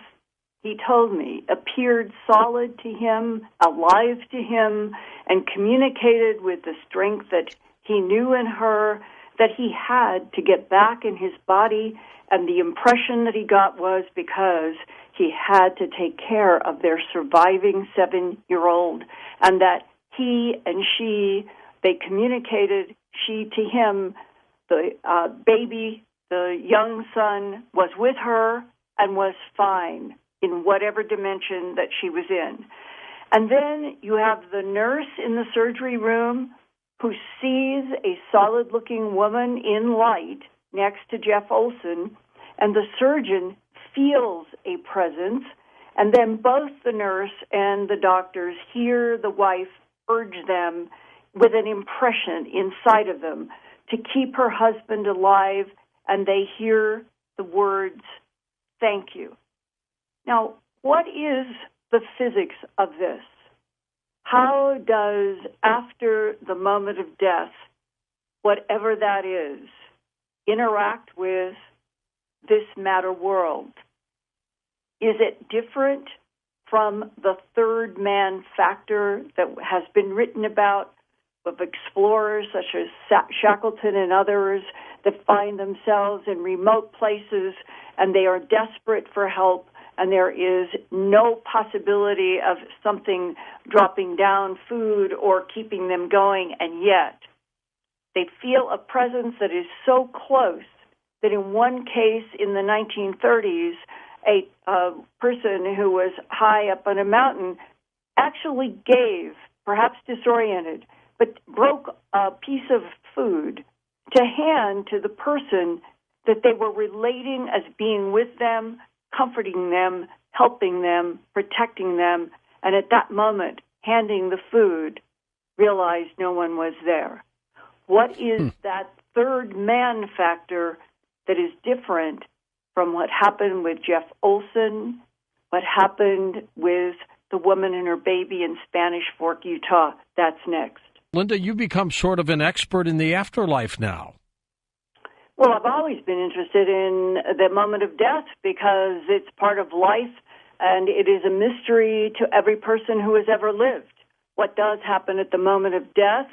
B: he told me, appeared solid to him, alive to him, and communicated with the strength that he knew in her that he had to get back in his body, and the impression that he got was because he had to take care of their surviving 7-year-old, and that he and she, they communicated, she to him, the baby, the young son, was with her and was fine in whatever dimension that she was in. And then you have the nurse in the surgery room who sees a solid-looking woman in light next to Jeff Olson, and the surgeon feels a presence, and then both the nurse and the doctors hear the wife urge them with an impression inside of them to keep her husband alive, and they hear the words, "Thank you." Now, what is the physics of this? How does, after the moment of death, whatever that is, interact with this matter world? Is it different from the third man factor that has been written about of explorers such as Shackleton and others that find themselves in remote places and they are desperate for help, and there is no possibility of something dropping down, food, or keeping them going, and yet they feel a presence that is so close that in one case in the 1930s, a person who was high up on a mountain actually gave, perhaps disoriented, but broke a piece of food to hand to the person that they were relating as being with them, comforting them, helping them, protecting them, and at that moment, handing the food, realized no one was there. What is that third man factor that is different from what happened with Jeff Olson, what happened with the woman and her baby in Spanish Fork, Utah? That's next.
E: Linda, you become sort of an expert in the afterlife now.
B: Well, I've always been interested in the moment of death because it's part of life, and it is a mystery to every person who has ever lived. What does happen at the moment of death?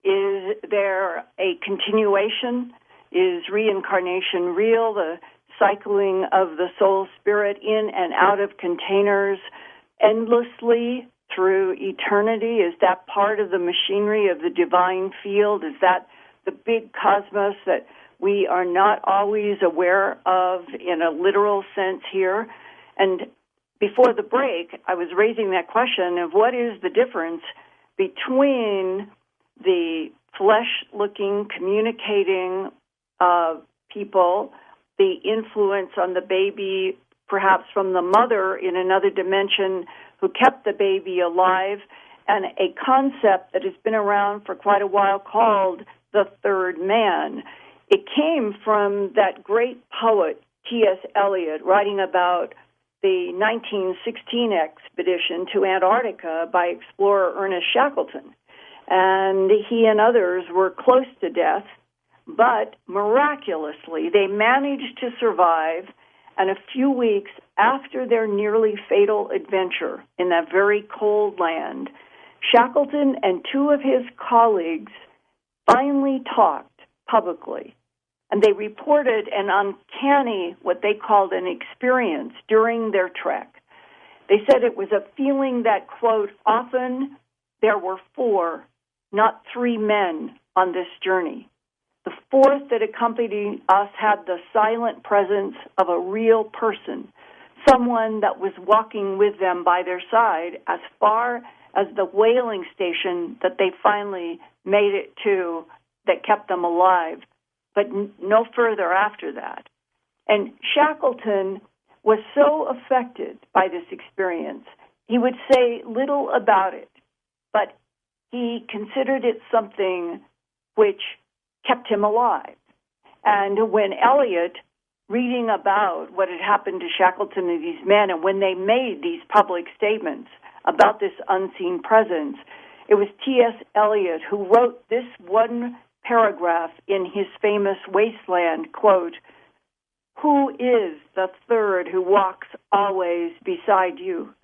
B: Is there a continuation? Is reincarnation real? The cycling of the soul spirit in and out of containers endlessly through eternity? Is that part of the machinery of the divine field? Is that the big cosmos that we are not always aware of in a literal sense here? And before the break, I was raising that question of what is the difference between the flesh-looking, communicating people, the influence on the baby, perhaps from the mother in another dimension who kept the baby alive, and a concept that has been around for quite a while called the third man. It came from that great poet, T.S. Eliot, writing about the 1916 expedition to Antarctica by explorer Ernest Shackleton. And he and others were close to death, but miraculously they managed to survive, and a few weeks after their nearly fatal adventure in that very cold land, Shackleton and two of his colleagues finally talked publicly, and they reported an uncanny, what they called an experience during their trek. They said it was a feeling that, quote, often there were 4, not 3 men on this journey. The fourth that accompanied us had the silent presence of a real person, someone that was walking with them by their side as far as the whaling station that they finally made it to that kept them alive, but no further after that. And Shackleton was so affected by this experience, he would say little about it, but he considered it something which kept him alive.
C: And when Eliot, reading about what had happened to Shackleton and these men, and when they made these public statements about this unseen presence, it was T.S. Eliot who wrote this one paragraph in his famous Wasteland, quote, "Who is the third who walks always beside you?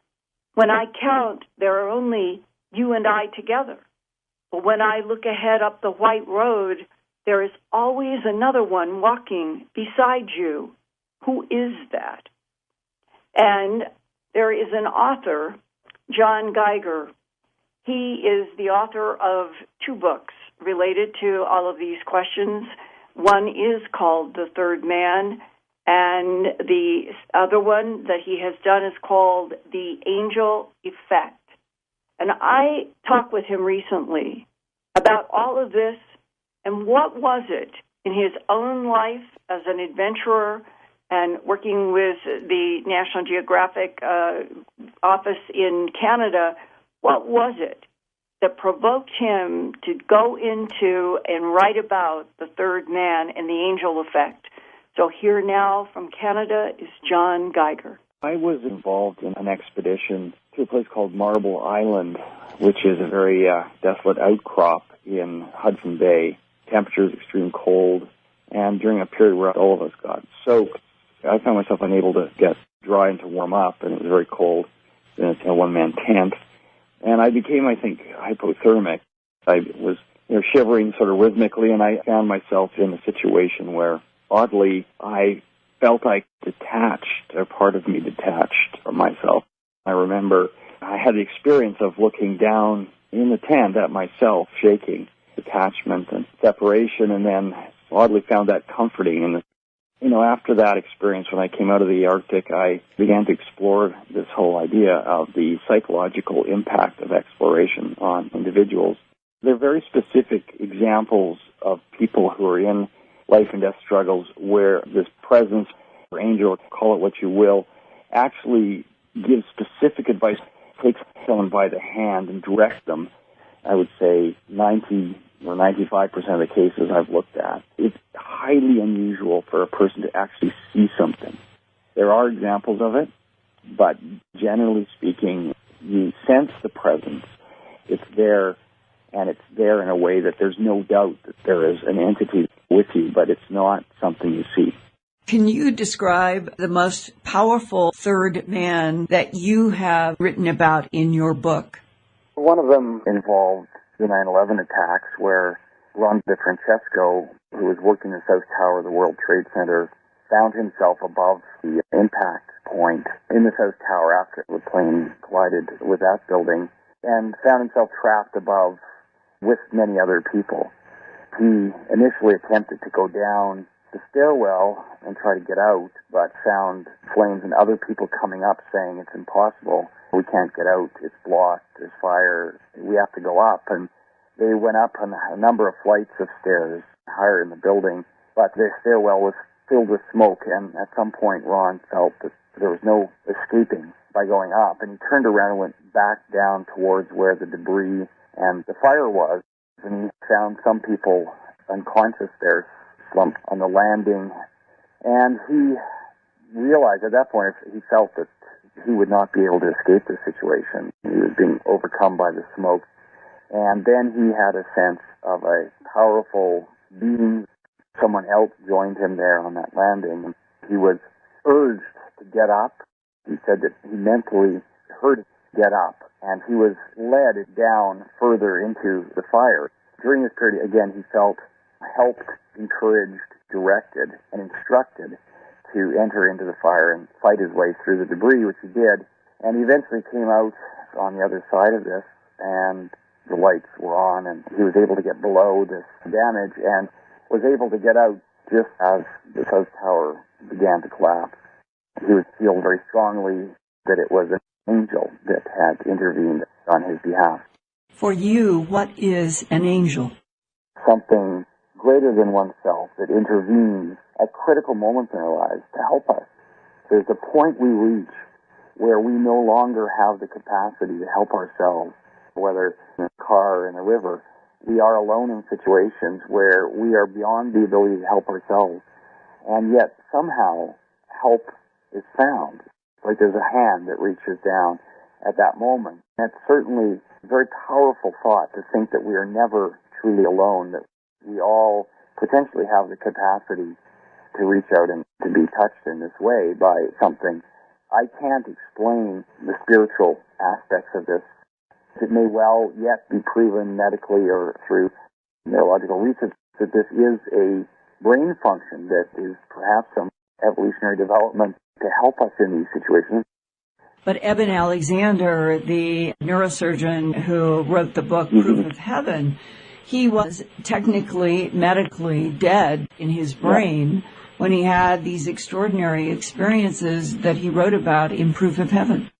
C: When I count, there are only you and I together. But when I look ahead up the white road, there is always another one walking beside you. Who is that?" And there is an author, John Geiger. He is the author of 2 books related to all of these questions. One is called The Third Man, and the other one that he has done is called The Angel Effect. And I talked with him recently about all of this and what was it in his own life as an adventurer and working with the National Geographic office in Canada, what was it that provoked him to go into and write about the third man and the angel effect? So here now from Canada is John Geiger.
H: I was involved in an expedition to a place called Marble Island, which is a very desolate outcrop in Hudson Bay. Temperatures extreme cold, and during a period where all of us got soaked, I found myself unable to get dry and to warm up, and it was very cold. And it's a one-man tent, and I became, I think, hypothermic. I was shivering sort of rhythmically, and I found myself in a situation where, oddly, I felt I detached, a part of me detached from myself. I remember I had the experience of looking down in the tent at myself, shaking, detachment and separation, and then oddly found that comforting. And, after that experience, when I came out of the Arctic, I began to explore this whole idea of the psychological impact of exploration on individuals. They're very specific examples of people who are in life and death struggles where this presence, or angel, call it what you will, actually gives specific advice, takes someone by the hand and directs them. I would say 90 or 95% of the cases I've looked at, it's highly unusual for a person to actually see something. There are examples of it, but generally speaking, you sense the presence. It's there, and it's there in a way that there's no doubt that there is an entity with you, but it's not something you see.
B: Can you describe the most powerful third man that you have written about in your book?
H: One of them involved the 9/11 attacks, where Ron DeFrancesco, who was working in the South Tower of the World Trade Center, found himself above the impact point in the South Tower after the plane collided with that building, and found himself trapped above with many other people. He initially attempted to go down the stairwell and try to get out, but found flames and other people coming up saying it's impossible. We can't get out. It's blocked. There's fire. We have to go up. And they went up on a number of flights of stairs higher in the building, but the stairwell was filled with smoke. And at some point, Ron felt that there was no escaping by going up. And he turned around and went back down towards where the debris and the fire was. And he found some people unconscious there, slumped on the landing. And he realized at that point, he felt that he would not be able to escape the situation. He was being overcome by the smoke. And then he had a sense of a powerful being. Someone else joined him there on that landing. He was urged to get up. He said that he mentally heard it get up, and he was led down further into the fire. During this period, again, he felt helped, encouraged, directed, and instructed to enter into the fire and fight his way through the debris, which he did. And he eventually came out on the other side of this, and the lights were on, and he was able to get below this damage and was able to get out just as the South Tower began to collapse. He would feel very strongly that it was an angel that had intervened on his behalf.
B: For you, what is an angel?
H: Something greater than oneself that intervenes at critical moments in our lives to help us. There's a point we reach where we no longer have the capacity to help ourselves, whether in a car or in a river, we are alone in situations where we are beyond the ability to help ourselves, and yet somehow help is found. Like there's a hand that reaches down at that moment. That's certainly a very powerful thought, to think that we are never truly alone, that we all potentially have the capacity to reach out and to be touched in this way by something. I can't explain the spiritual aspects of this. It may well yet be proven medically or through neurological research that this is a brain function that is perhaps some evolutionary development to help us in these situations.
B: But Eben Alexander, the neurosurgeon who wrote the book Proof of Heaven, he was technically, medically dead in his brain when he had these extraordinary experiences that he wrote about in Proof of Heaven.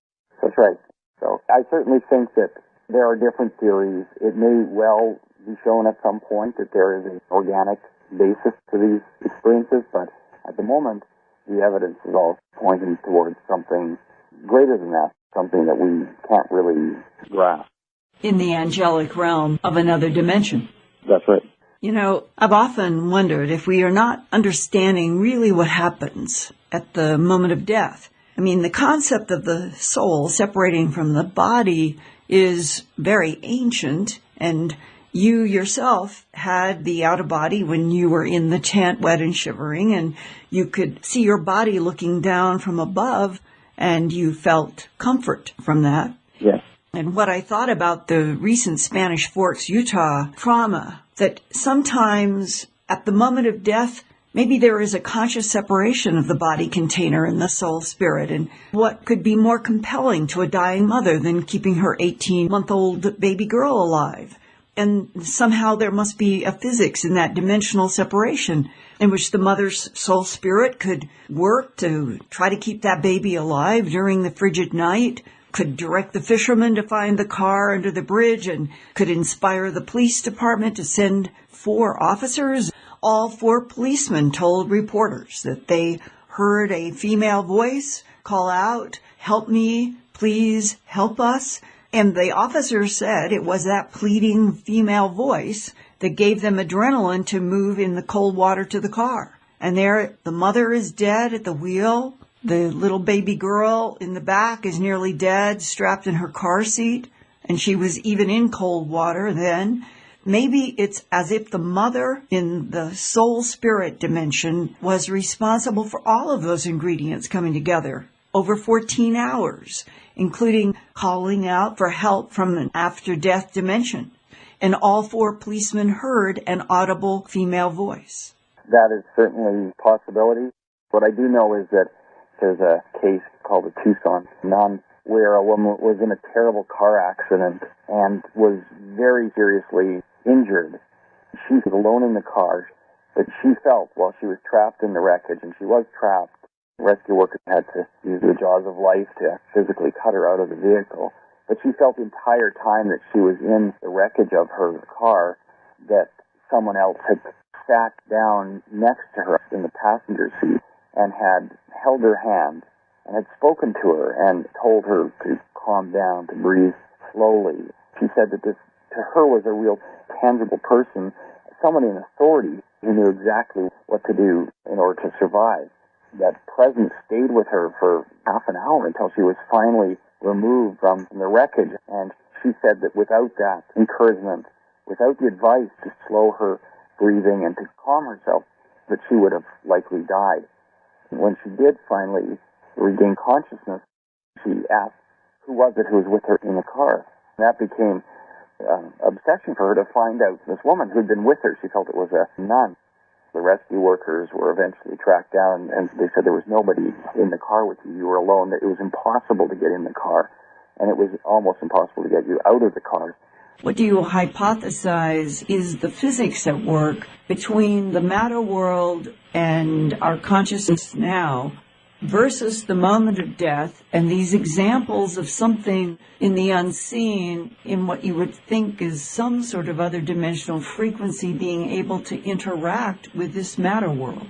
H: That's right. So I certainly think that there are different theories. It may well be shown at some point that there is an organic basis to these experiences, but at the moment, the evidence is all pointing towards something greater than that, something that we can't really grasp.
B: In the angelic realm of another dimension.
H: That's right.
B: You know, I've often wondered if we are not understanding really what happens at the moment of death. I mean, the concept of the soul separating from the body is very ancient, and you yourself had the outer body when you were in the tent, wet and shivering, and you could see your body looking down from above, and you felt comfort from that.
H: Yes.
B: And what I thought about the recent Spanish Forks, Utah trauma, that sometimes at the moment of death, maybe there is a conscious separation of the body container and the soul spirit. And what could be more compelling to a dying mother than keeping her 18-month-old baby girl alive? And somehow there must be a physics in that dimensional separation in which the mother's soul spirit could work to try to keep that baby alive during the frigid night, could direct the fishermen to find the car under the bridge, and could inspire the police department to send 4 officers. All 4 policemen told reporters that they heard a female voice call out, "Help me, please help us." And the officer said it was that pleading female voice that gave them adrenaline to move in the cold water to the car. And there, the mother is dead at the wheel. The little baby girl in the back is nearly dead, strapped in her car seat. And she was even in cold water then. Maybe it's as if the mother in the soul spirit dimension was responsible for all of those ingredients coming together over 14 hours, including calling out for help from an after-death dimension. And all 4 policemen heard an audible female voice.
H: That is certainly a possibility. What I do know is that there's a case called the Tucson Nun where a woman was in a terrible car accident and was very seriously injured. She was alone in the car, but she felt while she was trapped in the wreckage, and she was trapped, rescue workers had to use the jaws of life to physically cut her out of the vehicle. But she felt the entire time that she was in the wreckage of her car that someone else had sat down next to her in the passenger seat and had held her hand and had spoken to her and told her to calm down, to breathe slowly. She said that this, to her, was a real tangible person, someone in authority who knew exactly what to do in order to survive. That presence stayed with her for half an hour until she was finally removed from the wreckage. And she said that without that encouragement, without the advice to slow her breathing and to calm herself, that she would have likely died. When she did finally regain consciousness, she asked who was it who was with her in the car. And that became an obsession for her to find out this woman who had been with her. She felt it was a nun. The rescue workers were eventually tracked down, and they said there was nobody in the car with you. You were alone. That it was impossible to get in the car, and it was almost impossible to get you out of the car.
B: What do you hypothesize is the physics at work between the matter world and our consciousness now versus the moment of death and these examples of something in the unseen, in what you would think is some sort of other dimensional frequency being able to interact with this matter world?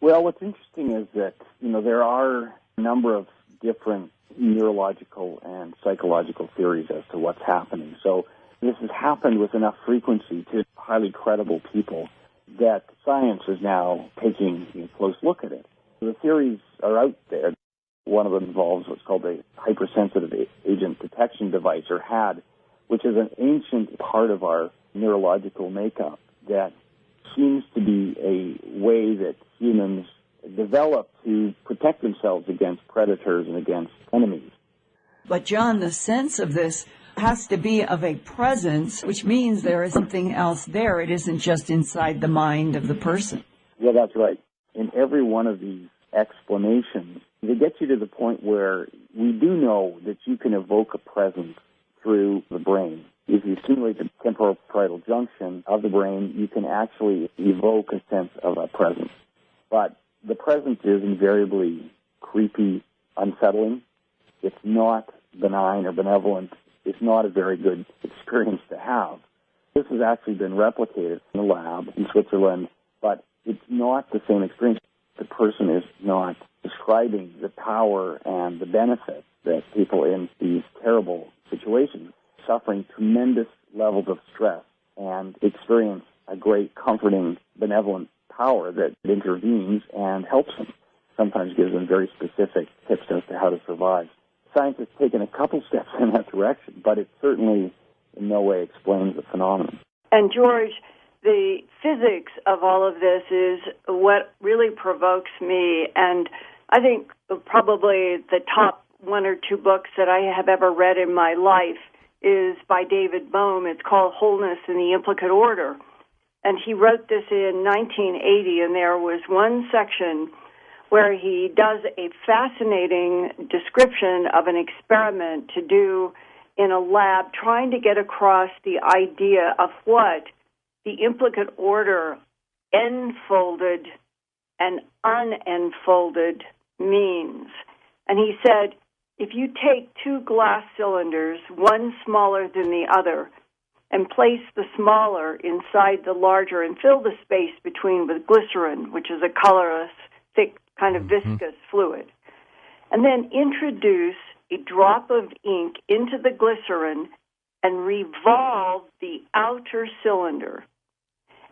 H: Well, what's interesting is that, there are a number of different neurological and psychological theories as to what's happening. So This has happened with enough frequency to highly credible people that science is now taking a close look at it. The theories are out there. One of them involves what's called a hypersensitive agent detection device, or HAD, which is an ancient part of our neurological makeup that seems to be a way that humans develop to protect themselves against predators and against enemies.
B: But John, the sense of this has to be of a presence, which means there is something else there. It isn't just inside the mind of the person.
H: Yeah, that's right. In every one of these explanations, they get you to the point where we do know that you can evoke a presence through the brain. If you stimulate the temporal parietal junction of the brain, you can actually evoke a sense of a presence. But the presence is invariably creepy, unsettling. It's not benign or benevolent. It's not a very good experience to have. This has actually been replicated in a lab in Switzerland, but it's not the same experience. The person is not describing the power and the benefits that people in these terrible situations, suffering tremendous levels of stress, and experience a great comforting, benevolent power that intervenes and helps them. Sometimes gives them very specific tips as to how to survive. Science has taken a couple steps in that direction, but it certainly in no way explains the phenomenon.
C: And George, the physics of all of this is what really provokes me, and I think probably the top one or two books that I have ever read in my life is by David Bohm. It's called Wholeness in the Implicate Order. And he wrote this in 1980, and there was one section where he does a fascinating description of an experiment to do in a lab, trying to get across the idea of what the implicate order enfolded and unenfolded means. And he said, if you take two glass cylinders, one smaller than the other, and place the smaller inside the larger and fill the space between with glycerin, which is a colorless, thick, kind of viscous fluid, and then introduce a drop of ink into the glycerin and revolve the outer cylinder.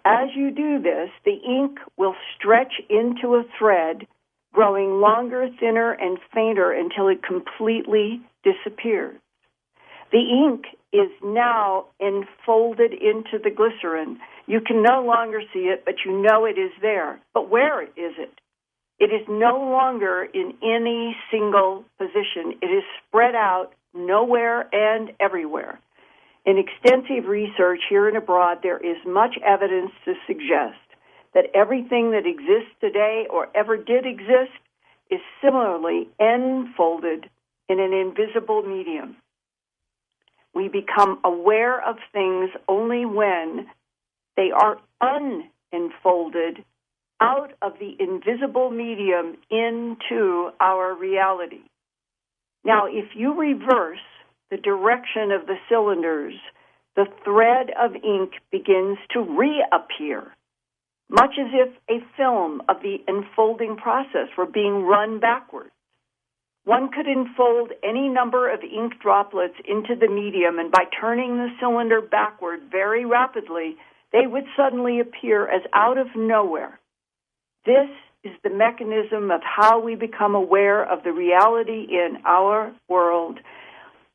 C: As you do this, the ink will stretch into a thread, growing longer, thinner, and fainter until it completely disappears. The ink is now enfolded into the glycerin. You can no longer see it, but you know it is there. But where is it? It is no longer in any single position. It is spread out nowhere and everywhere. In extensive research here and abroad, there is much evidence to suggest that everything that exists today or ever did exist is similarly enfolded in an invisible medium. We become aware of things only when they are unenfolded out of the invisible medium into our reality. Now, if you reverse the direction of the cylinders, the thread of ink begins to reappear, much as if a film of the enfolding process were being run backwards. One could enfold any number of ink droplets into the medium, and by turning the cylinder backward very rapidly, they would suddenly appear as out of nowhere. This is the mechanism of how we become aware of the reality in our world,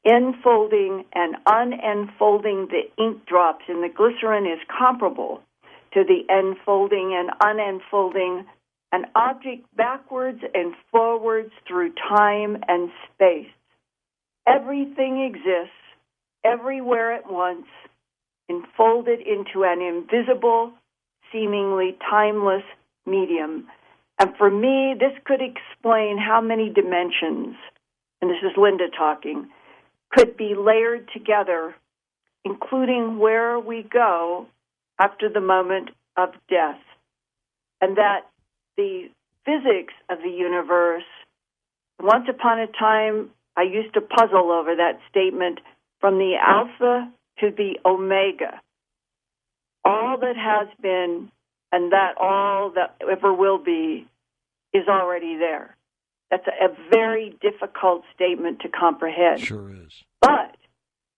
C: enfolding and unenfolding the ink drops in the glycerin is comparable to the enfolding and unenfolding an object backwards and forwards through time and space. Everything exists everywhere at once, enfolded into an invisible, seemingly timeless medium. And for me, this could explain how many dimensions, and this is Linda talking, could be layered together, including where we go after the moment of death. And that the physics of the universe, once upon a time, I used to puzzle over that statement, from the alpha to the omega. All that has been and that all that ever will be is already there. That's a very difficult statement to comprehend.
E: Sure is.
C: But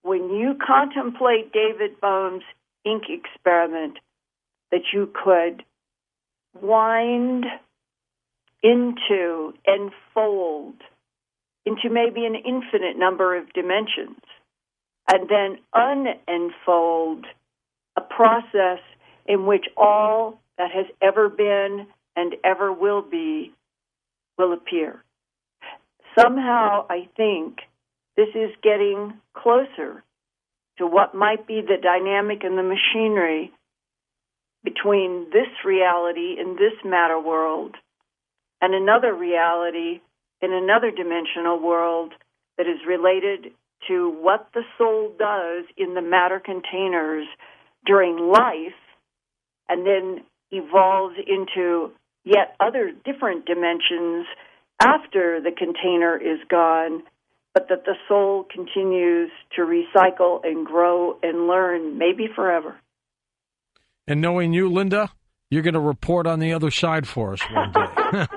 C: when you contemplate David Bohm's ink experiment, that you could wind into and fold into maybe an infinite number of dimensions, and then unenfold a process in which all that has ever been and ever will be will appear. Somehow, I think this is getting closer to what might be the dynamic and the machinery between this reality in this matter world and another reality in another dimensional world that is related to what the soul does in the matter containers during life and then evolves into yet other different dimensions after the container is gone, but that the soul continues to recycle and grow and learn, maybe forever.
E: And knowing you, Linda, you're going to report on the other side for us one day.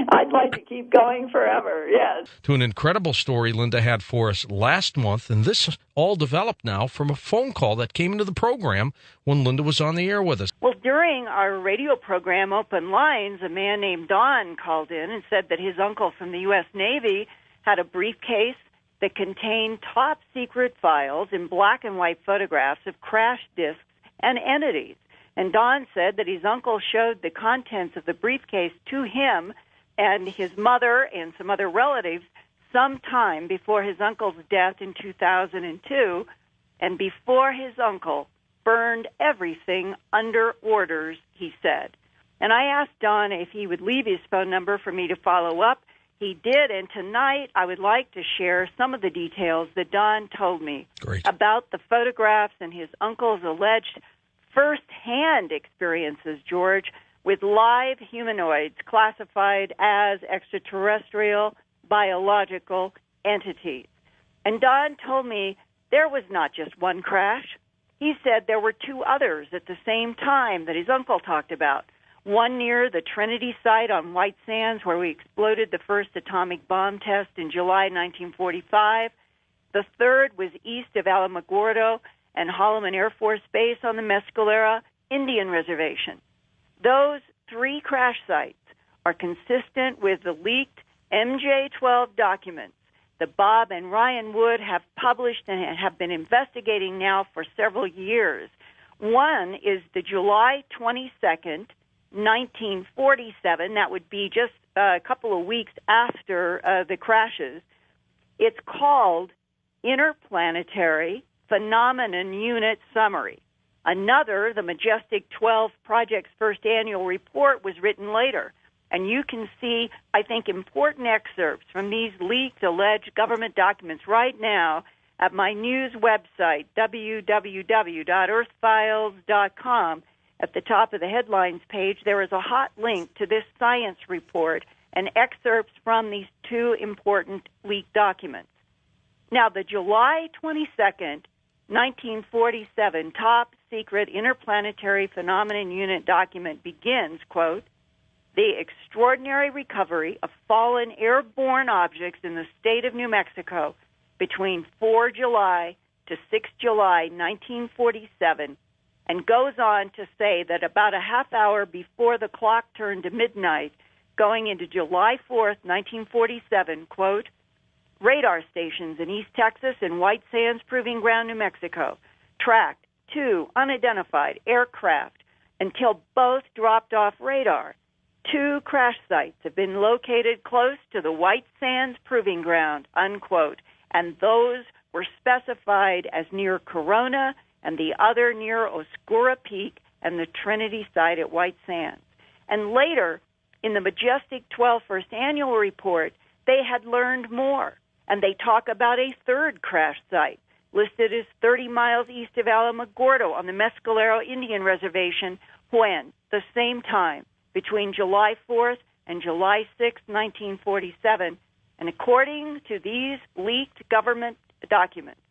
C: I'd like to keep going forever, yes.
E: To an incredible story Linda had for us last month, and this all developed now from a phone call that came into the program when Linda was on the air with us.
I: Well, during our radio program, Open Lines, a man named Don called in and said that his uncle from the U.S. Navy had a briefcase that contained top-secret files in black and white photographs of crash disks and entities. And Don said that his uncle showed the contents of the briefcase to him and his mother and some other relatives sometime before his uncle's death in 2002, and before his uncle burned everything under orders, he said. And I asked Don if he would leave his phone number for me to follow up. He did, and tonight I would like to share some of the details that Don told me about the photographs and his uncle's alleged first-hand experiences, George, with live humanoids classified as extraterrestrial biological entities. And Don told me there was not just one crash. He said there were two others at the same time that his uncle talked about. One near the Trinity site on White Sands, where we exploded the first atomic bomb test in July 1945. The third was east of Alamogordo and Holloman Air Force Base on the Mescalera Indian Reservation. Those three crash sites are consistent with the leaked MJ-12 documents that Bob and Ryan Wood have published and have been investigating now for several years. One is the July 22nd, 1947. That would be just a couple of weeks after the crashes. It's called Interplanetary Phenomenon Unit Summary. Another, the Majestic 12 Project's first annual report, was written later. And you can see, I think, important excerpts from these leaked, alleged government documents right now at my news website, www.earthfiles.com. At the top of the headlines page, there is a hot link to this science report and excerpts from these two important leaked documents. Now, the July 22nd, 1947 top secret interplanetary phenomenon unit document begins, quote, the extraordinary recovery of fallen airborne objects in the state of New Mexico between 4 July to 6 July 1947, and goes on to say that about a half hour before the clock turned to midnight, going into July 4th, 1947, quote, radar stations in East Texas and White Sands Proving Ground, New Mexico, tracked two unidentified aircraft until both dropped off radar. Two crash sites have been located close to the White Sands Proving Ground, unquote, and those were specified as near Corona and the other near Oscura Peak and the Trinity site at White Sands. And later, in the Majestic 12 First Annual Report, they had learned more, and they talk about a third crash site listed as 30 miles east of Alamogordo on the Mescalero Indian Reservation when, the same time, between July 4th and July 6th, 1947, and according to these leaked government documents,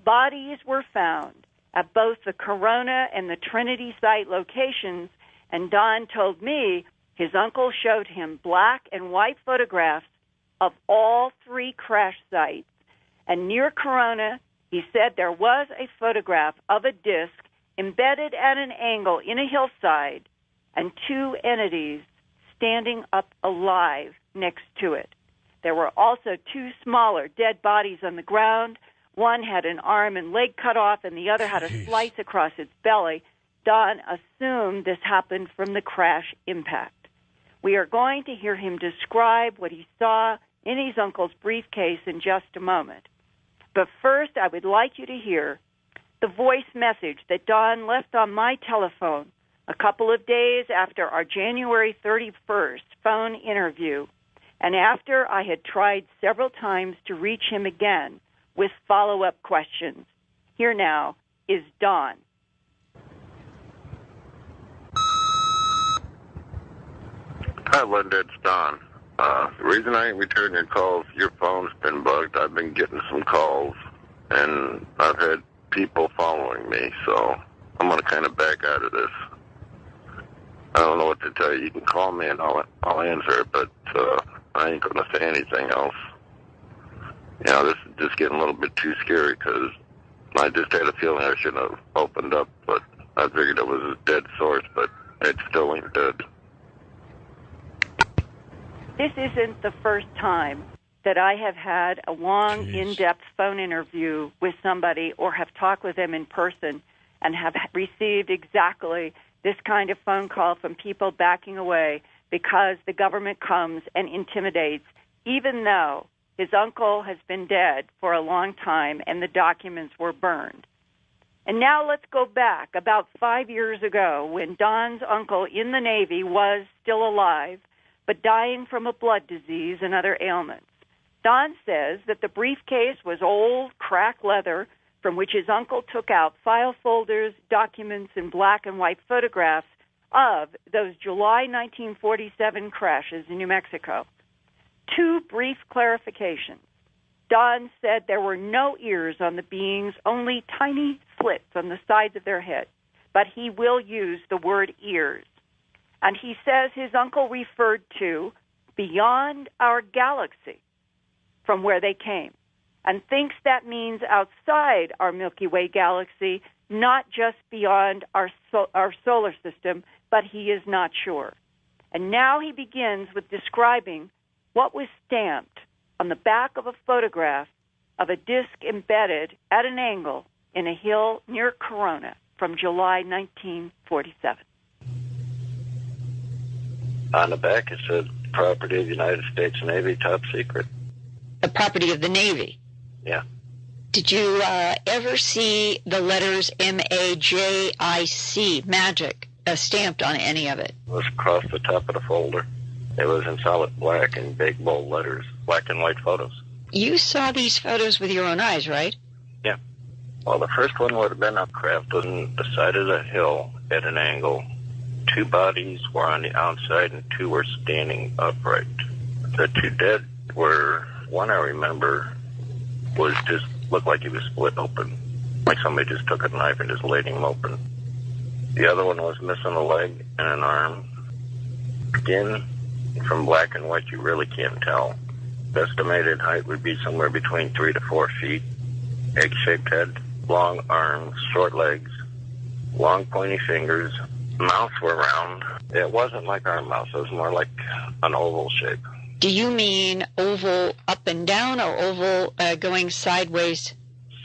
I: bodies were found at both the Corona and the Trinity site locations, and Don told me his uncle showed him black and white photographs of all three crash sites, and near Corona He said there was a photograph of a disc embedded at an angle in a hillside and two entities standing up alive next to it. There were also two smaller dead bodies on the ground. One had an arm and leg cut off, and the other had a slice across its belly. Don assumed this happened from the crash impact. We are going to hear him describe what he saw in his uncle's briefcase in just a moment. But first, I would like you to hear the voice message that Don left on my telephone a couple of days after our January 31st phone interview, and after I had tried several times to reach him again with follow-up questions. Here now is Don.
J: Hi, Linda. It's Don. The reason I ain't returning your calls, your phone's been bugged. I've been getting some calls, and I've had people following me, so I'm going to kind of back out of this. I don't know what to tell you. You can call me and I'll answer it, but I ain't going to say anything else. You know, this is just getting a little bit too scary because I just had a feeling I shouldn't have opened up, but I figured it was a dead source, but it still ain't dead.
I: This isn't the first time that I have had a long, in-depth phone interview with somebody or have talked with them in person and have received exactly this kind of phone call from people backing away because the government comes and intimidates, even though his uncle has been dead for a long time and the documents were burned. And now let's go back about 5 years ago when Don's uncle in the Navy was still alive, but dying from a blood disease and other ailments. Don says that the briefcase was old, cracked leather from which his uncle took out file folders, documents, and black and white photographs of those July 1947 crashes in New Mexico. Two brief clarifications. Don said there were no ears on the beings, only tiny slits on the sides of their head, but he will use the word ears. And he says his uncle referred to beyond our galaxy from where they came, and thinks that means outside our Milky Way galaxy, not just beyond our solar system, but he is not sure. And now he begins with describing what was stamped on the back of a photograph of a disc embedded at an angle in a hill near Corona from July 1947.
J: On the back it said, property of the United States Navy, top secret.
B: The property of the Navy?
J: Yeah.
B: Did you ever see the letters MAJIC, magic, stamped on any of it?
J: It was across the top of the folder. It was in solid black in big, bold letters, black and white photos.
B: You saw these photos with your own eyes, right?
J: Yeah. Well, the first one would have been a craft on the side of the hill at an angle. Two bodies were on the outside and two were standing upright. The two dead were, one I remember was just looked like he was split open, like somebody just took a knife and just laid him open. The other one was missing a leg and an arm. Skin from black and white, you really can't tell. The estimated height would be somewhere between 3 to 4 feet. Egg-shaped head, long arms, short legs, long pointy fingers. Mouths were round. It wasn't like our mouth. It was more like an oval shape.
B: Do you mean oval up and down or oval going sideways?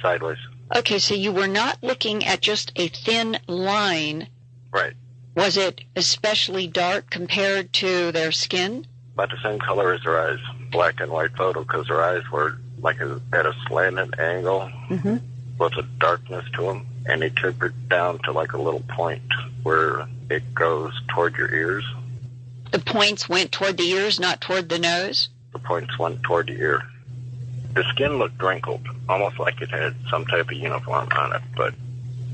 J: Sideways.
B: Okay, so you were not looking at just a thin line.
J: Right.
B: Was it especially dark compared to their skin?
J: About the same color as their eyes. Black and white photo, because their eyes were like at a slanted angle with a darkness to them. And they took it down to like a little point where it goes toward your ears.
B: The points went toward the ears, not toward the nose?
J: The points went toward the ear. The skin looked wrinkled, almost like it had some type of uniform on it, but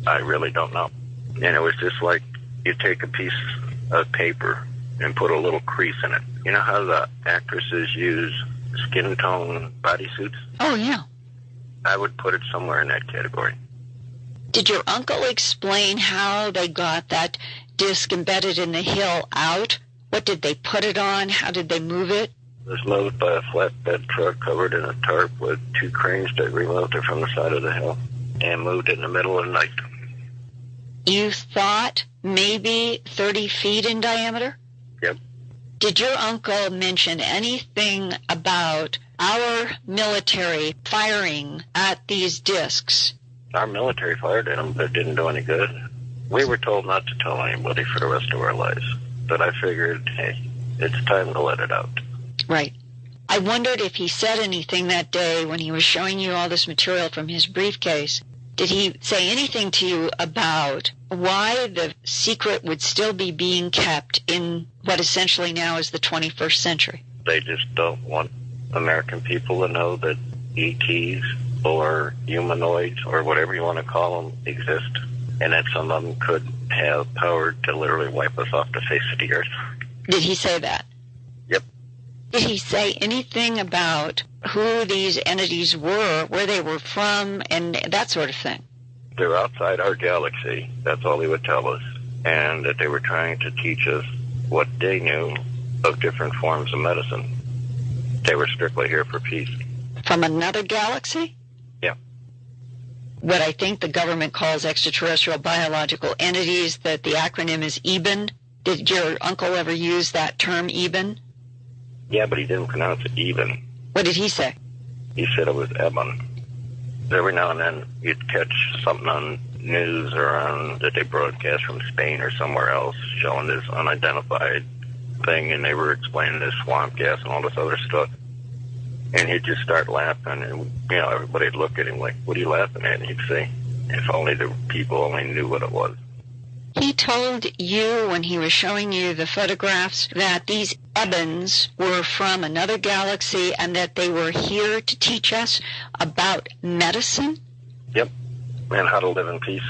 J: I really don't know. And it was just like you take a piece of paper and put a little crease in it. You know how the actresses use skin tone bodysuits?
B: Oh, yeah.
J: I would put it somewhere in that category.
B: Did your uncle explain how they got that disc embedded in the hill out? What did they put it on? How did they move it?
J: It was moved by a flatbed truck covered in a tarp with 2 cranes that removed it from the side of the hill and moved it in the middle of the night.
K: You thought maybe 30 feet in diameter?
J: Yep.
K: Did your uncle mention anything about our military firing at these discs?
J: Our military fired at them, but it didn't do any good. We were told not to tell anybody for the rest of our lives. But I figured, hey, it's time to let it out.
K: Right. I wondered if he said anything that day when he was showing you all this material from his briefcase. Did he say anything to you about why the secret would still be being kept in what essentially now is the 21st century?
J: They just don't want American people to know that ETs or humanoids or whatever you want to call them exist, and that some of them could have power to literally wipe us off the face of the earth.
K: Did he say that?
J: Yep.
K: Did he say anything about who these entities were, where they were from, and that sort of thing?
J: They're outside our galaxy. That's all he would tell us. And that they were trying to teach us what they knew of different forms of medicine. They were strictly here for peace.
K: From another galaxy?
J: Yeah.
K: What I think the government calls extraterrestrial biological entities, that the acronym is EBIN. Did your uncle ever use that term, EBIN?
J: Yeah, but he didn't pronounce it even.
K: What did he say?
J: He said it was Eben. Every now and then you'd catch something on news or on that they broadcast from Spain or somewhere else showing this unidentified thing, and they were explaining this swamp gas and all this other stuff. And he'd just start laughing, and everybody'd look at him like, "What are you laughing at?" And he'd say, "If only the people only knew what it was."
K: He told you when he was showing you the photographs that these Ebens were from another galaxy and that they were here to teach us about medicine?
J: Yep, and how to live in peace.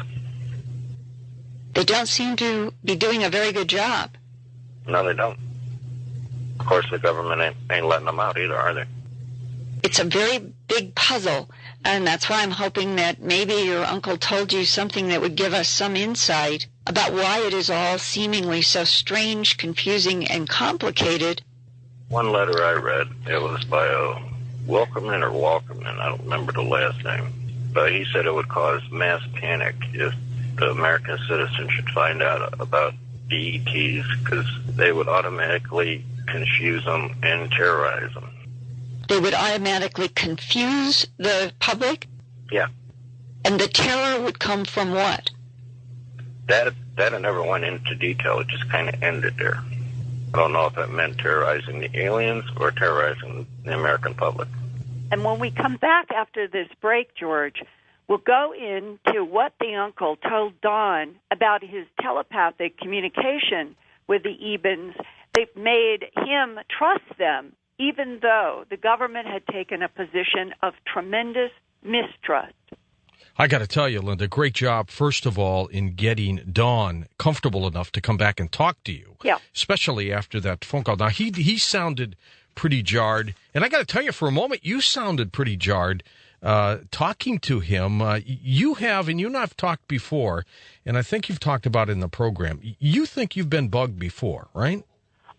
K: They don't seem to be doing a very good job.
J: No, they don't. Of course, the government ain't letting them out either, are they?
K: It's a very big puzzle, and that's why I'm hoping that maybe your uncle told you something that would give us some insight about why it is all seemingly so strange, confusing, and complicated.
J: One letter I read, it was by a Welkerman or Walkerman, I don't remember the last name, but he said it would cause mass panic if the American citizens should find out about ETs, because they would automatically confuse them and terrorize them.
K: They would automatically confuse the public?
J: Yeah.
K: And the terror would come from what?
J: That I never went into detail. It just kind of ended there. I don't know if it meant terrorizing the aliens or terrorizing the American public.
I: And when we come back after this break, George, we'll go into what the uncle told Don about his telepathic communication with the Ebens. They made him trust them, even though the government had taken a position of tremendous mistrust.
E: I got to tell you, Linda, great job, first of all, in getting Don comfortable enough to come back and talk to you.
I: Yeah.
E: Especially after that phone call. Now, he sounded pretty jarred. And I got to tell you, for a moment, you sounded pretty jarred talking to him. You have, and you and I have talked before, and I think you've talked about it in the program. You think you've been bugged before, right?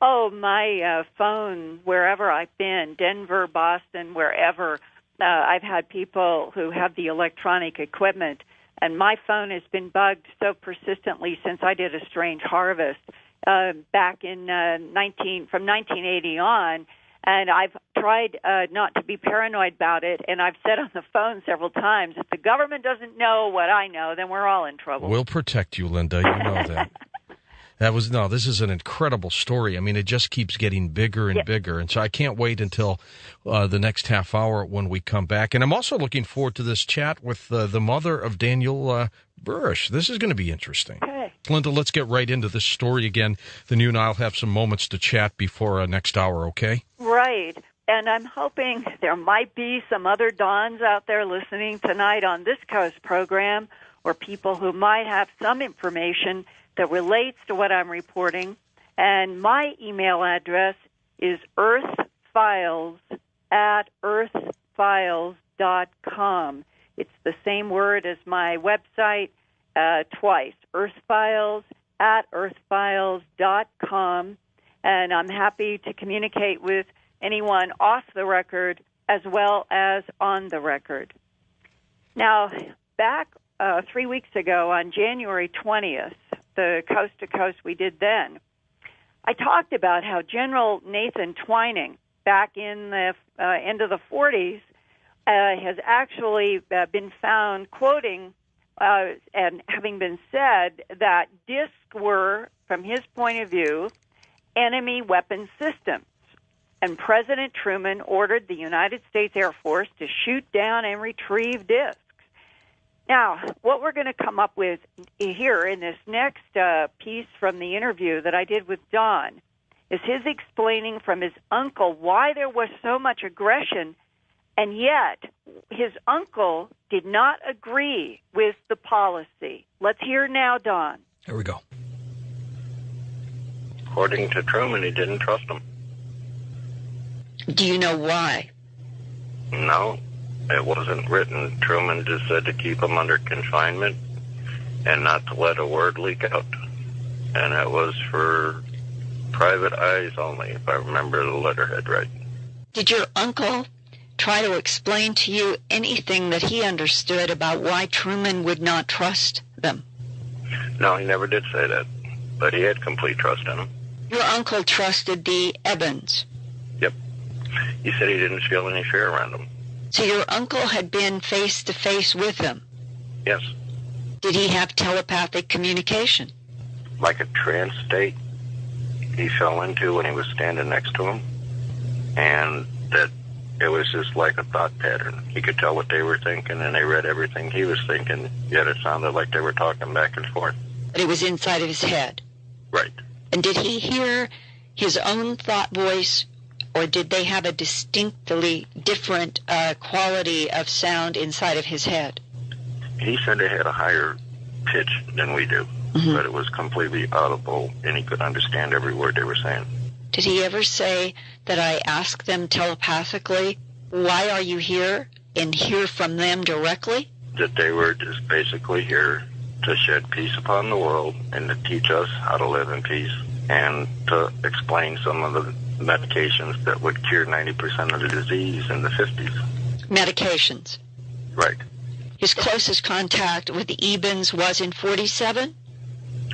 I: Oh, my phone, wherever I've been, Denver, Boston, wherever, I've had people who have the electronic equipment, and my phone has been bugged so persistently since I did A Strange Harvest back in from 1980 on, and I've tried not to be paranoid about it, and I've said on the phone several times, if the government doesn't know what I know, then we're all in trouble.
E: We'll protect you, Linda. You know that. This is an incredible story. I mean, it just keeps getting bigger and bigger. And so I can't wait until the next half hour when we come back. And I'm also looking forward to this chat with the mother of Daniel Burrish. This is going to be interesting.
I: Okay.
E: Linda, let's get right into this story again. Then you and I will have some moments to chat before next hour, okay?
I: Right. And I'm hoping there might be some other Dons out there listening tonight on this Coast program, or people who might have some information that relates to what I'm reporting. And my email address is earthfiles@earthfiles.com. It's the same word as my website twice, earthfiles@earthfiles.com. And I'm happy to communicate with anyone off the record as well as on the record. Now, back 3 weeks ago on January 20th, the Coast to Coast we did then, I talked about how General Nathan Twining, back in the end of the 40s, has actually been found quoting and having been said that discs were, from his point of view, enemy weapon systems. And President Truman ordered the United States Air Force to shoot down and retrieve discs. Now, what we're going to come up with here in this next piece from the interview that I did with Don is his explaining from his uncle why there was so much aggression, and yet his uncle did not agree with the policy. Let's hear now, Don.
E: Here we go.
J: According to Truman, he didn't trust him.
K: Do you know why?
J: No, it wasn't written. Truman just said to keep him under confinement and not to let a word leak out. And it was for private eyes only, if I remember the letterhead right.
K: Did your uncle try to explain to you anything that he understood about why Truman would not trust them?
J: No, he never did say that, but he had complete trust in him.
K: Your uncle trusted the Evans.
J: Yep. He said he didn't feel any fear around him.
K: So your uncle had been face-to-face with them?
J: Yes.
K: Did he have telepathic communication?
J: Like a trance state he fell into when he was standing next to him, and that it was just like a thought pattern. He could tell what they were thinking, and they read everything he was thinking, yet it sounded like they were talking back and forth.
K: But it was inside of his head?
J: Right.
K: And did he hear his own thought voice, or did they have a distinctly different quality of sound inside of his head?
J: He said they had a higher pitch than we do, but it was completely audible, and he could understand every word they were saying.
K: Did he ever say that I asked them telepathically, why are you here, and hear from them directly?
J: That they were just basically here to shed peace upon the world and to teach us how to live in peace and to explain some of the medications that would cure 90% of the disease in the 50s.
K: Medications?
J: Right.
K: His closest contact with the Ebens was in 47?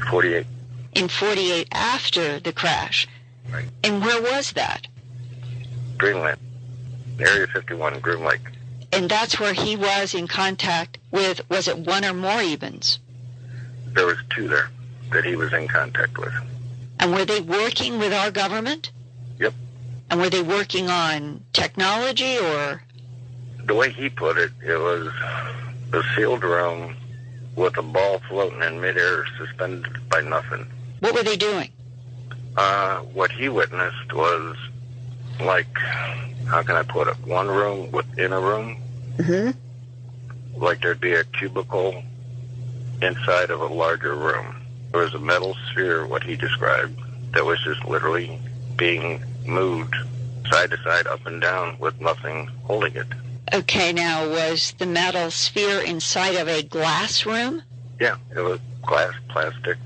J: 48.
K: In 48 after the crash?
J: Right.
K: And where was that?
J: Greenland. Area 51, Groom Lake.
K: And that's where he was in contact with, was it one or more Ebens?
J: There was two there that he was in contact with.
K: And were they working with our government?
J: Yep.
K: And were they working on technology or?
J: The way he put it, it was a sealed room with a ball floating in midair suspended by nothing.
K: What were they doing?
J: What he witnessed was like, how can I put it, one room within a room. Mm-hmm. Like there'd be a cubicle inside of a larger room. There was a metal sphere, what he described, that was just literally being moved side to side, up and down, with nothing holding it.
K: Okay, now, was the metal sphere inside of a glass room?
J: Yeah, it was glass, plastic.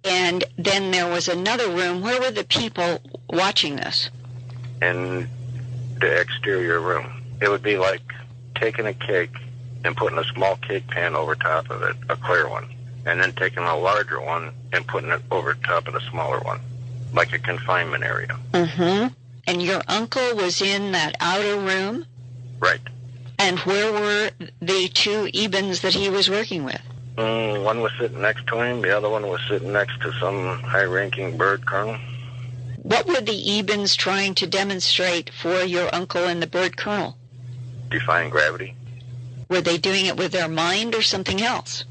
K: And then there was another room. Where were the people watching this?
J: In the exterior room. It would be like taking a cake and putting a small cake pan over top of it, a clear one, and then taking a larger one and putting it over top of the smaller one, like a confinement area.
K: Mm-hmm. And your uncle was in that outer room?
J: Right.
K: And where were the two Ebens that he was working with?
J: One was sitting next to him. The other one was sitting next to some high-ranking bird colonel.
K: What were the Ebens trying to demonstrate for your uncle and the bird colonel?
J: Defying gravity.
K: Were they doing it with their mind or something else?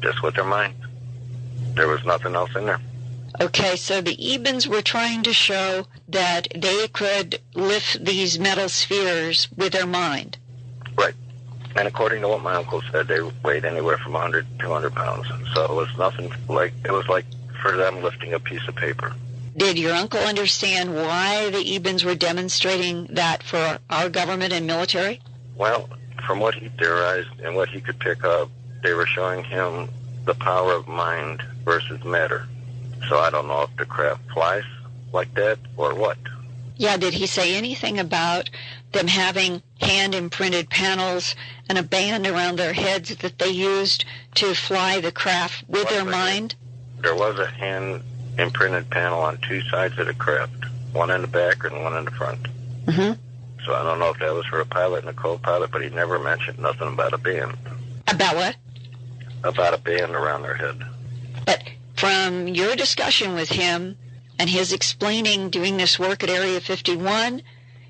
J: Just with their mind. There was nothing else in there.
K: Okay, so the Ebens were trying to show that they could lift these metal spheres with their mind.
J: Right. And according to what my uncle said, they weighed anywhere from 100 to 200 pounds. So it was nothing like, it was like for them lifting a piece of paper.
K: Did your uncle understand why the Ebens were demonstrating that for our government and military?
J: Well, from what he theorized and what he could pick up, they were showing him the power of mind versus matter. So I don't know if the craft flies like that or what.
K: Yeah, did he say anything about them having hand-imprinted panels and a band around their heads that they used to fly the craft with their mind?
J: There was a hand-imprinted panel on two sides of the craft, one in the back and one in the front.
K: Mm-hmm.
J: So I don't know if that was for a pilot and a co-pilot, but he never mentioned nothing about a band.
K: About what?
J: About a band around their head.
K: But from your discussion with him and his explaining doing this work at Area 51,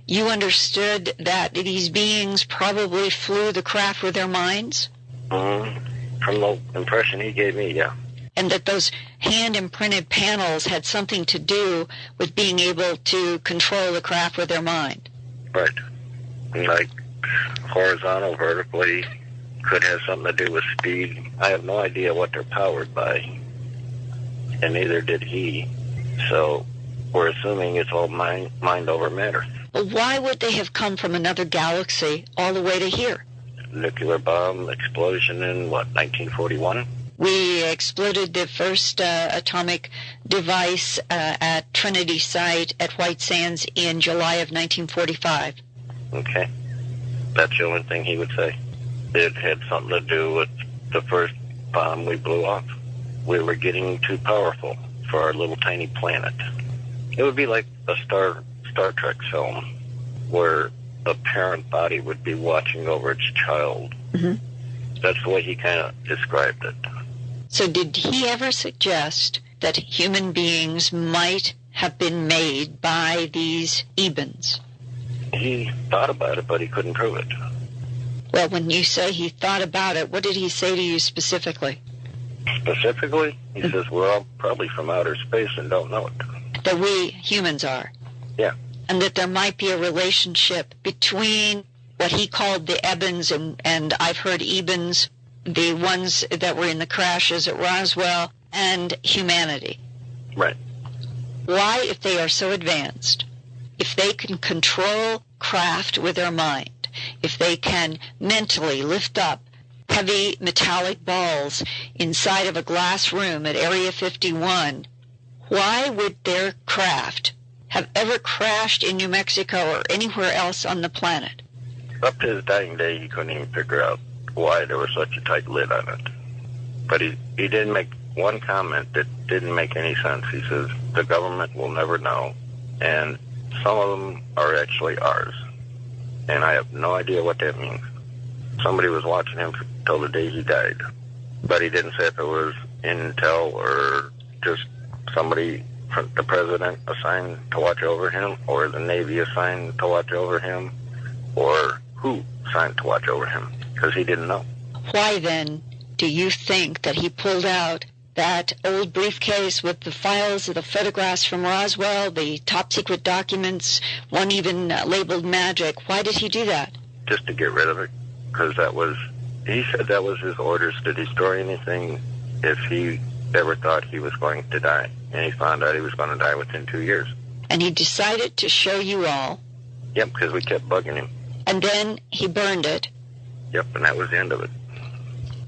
K: you understood that these beings probably flew the craft with their minds?
J: Mm-hmm. From the impression he gave me, yeah.
K: And that those hand-imprinted panels had something to do with being able to control the craft with their mind?
J: Right. Like horizontal, vertically, could have something to do with speed. I have no idea what they're powered by, and neither did he. So we're assuming it's all mind over matter.
K: Well, why would they have come from another galaxy all the way to here?
J: Nuclear bomb explosion in, 1941?
K: We exploded the first atomic device at Trinity Site at White Sands in July of 1945.
J: Okay. That's the only thing he would say. It had something to do with the first bomb we blew off. We were getting too powerful for our little tiny planet. It would be like a Star Trek film where a parent body would be watching over its child.
K: Mm-hmm.
J: That's the way he kind of described it.
K: So did he ever suggest that human beings might have been made by these Ebens?
J: He thought about it, but he couldn't prove it.
K: Well, when you say he thought about it, what did he say to you specifically?
J: Specifically, he says we're all probably from outer space and don't know it.
K: That we humans are?
J: Yeah.
K: And that there might be a relationship between what he called the Ebens, and I've heard Ebens, the ones that were in the crashes at Roswell, and humanity.
J: Right.
K: Why, if they are so advanced, if they can control craft with their mind, if they can mentally lift up heavy metallic balls inside of a glass room at Area 51, why would their craft have ever crashed in New Mexico or anywhere else on the planet?
J: Up to his dying day, he couldn't even figure out why there was such a tight lid on it. But he did make one comment that didn't make any sense. He says, the government will never know, and some of them are actually ours. And I have no idea what that means. Somebody was watching him till the day he died. But he didn't say if it was intel or just somebody, the president assigned to watch over him, or the Navy assigned to watch over him, or who assigned to watch over him, because he didn't know.
K: Why then do you think that he pulled out that old briefcase with the files of the photographs from Roswell, the top secret documents, one even labeled magic? Why did he do that?
J: Just to get rid of it, because he said that was his orders to destroy anything if he ever thought he was going to die. And he found out he was going to die within 2 years.
K: And he decided to show you all.
J: Yep, because we kept bugging him.
K: And then he burned it.
J: Yep, and that was the end of it.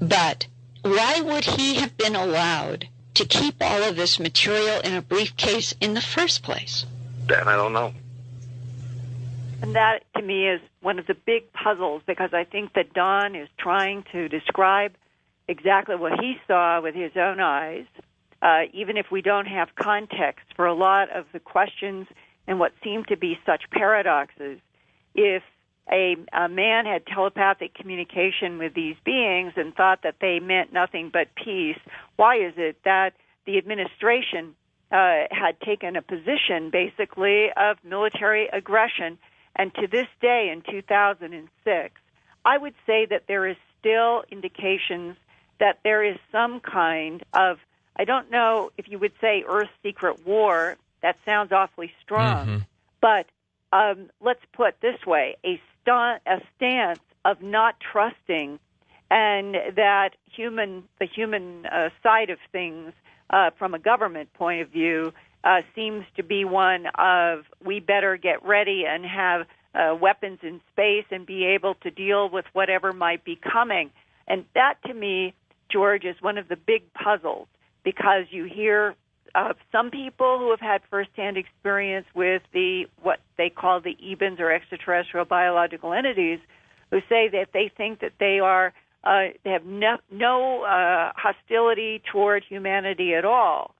K: But why would he have been allowed to keep all of this material in a briefcase in the first place?
J: That I don't know.
I: And that, to me, is one of the big puzzles, because I think that Don is trying to describe exactly what he saw with his own eyes, even if we don't have context for a lot of the questions and what seem to be such paradoxes. If a man had telepathic communication with these beings and thought that they meant nothing but peace, why is it that the administration had taken a position, basically, of military aggression? And to this day, in 2006, I would say that there is still indications that there is some kind of, I don't know if you would say Earth's secret war. That sounds awfully strong. But let's put it this way, a stance of not trusting, and that the human side of things from a government point of view seems to be one of, we better get ready and have weapons in space and be able to deal with whatever might be coming. And that, to me, George, is one of the big puzzles, because you hear some people who have had firsthand experience with what they call the EBINs, or extraterrestrial biological entities, who say that they think that they have no hostility toward humanity at all.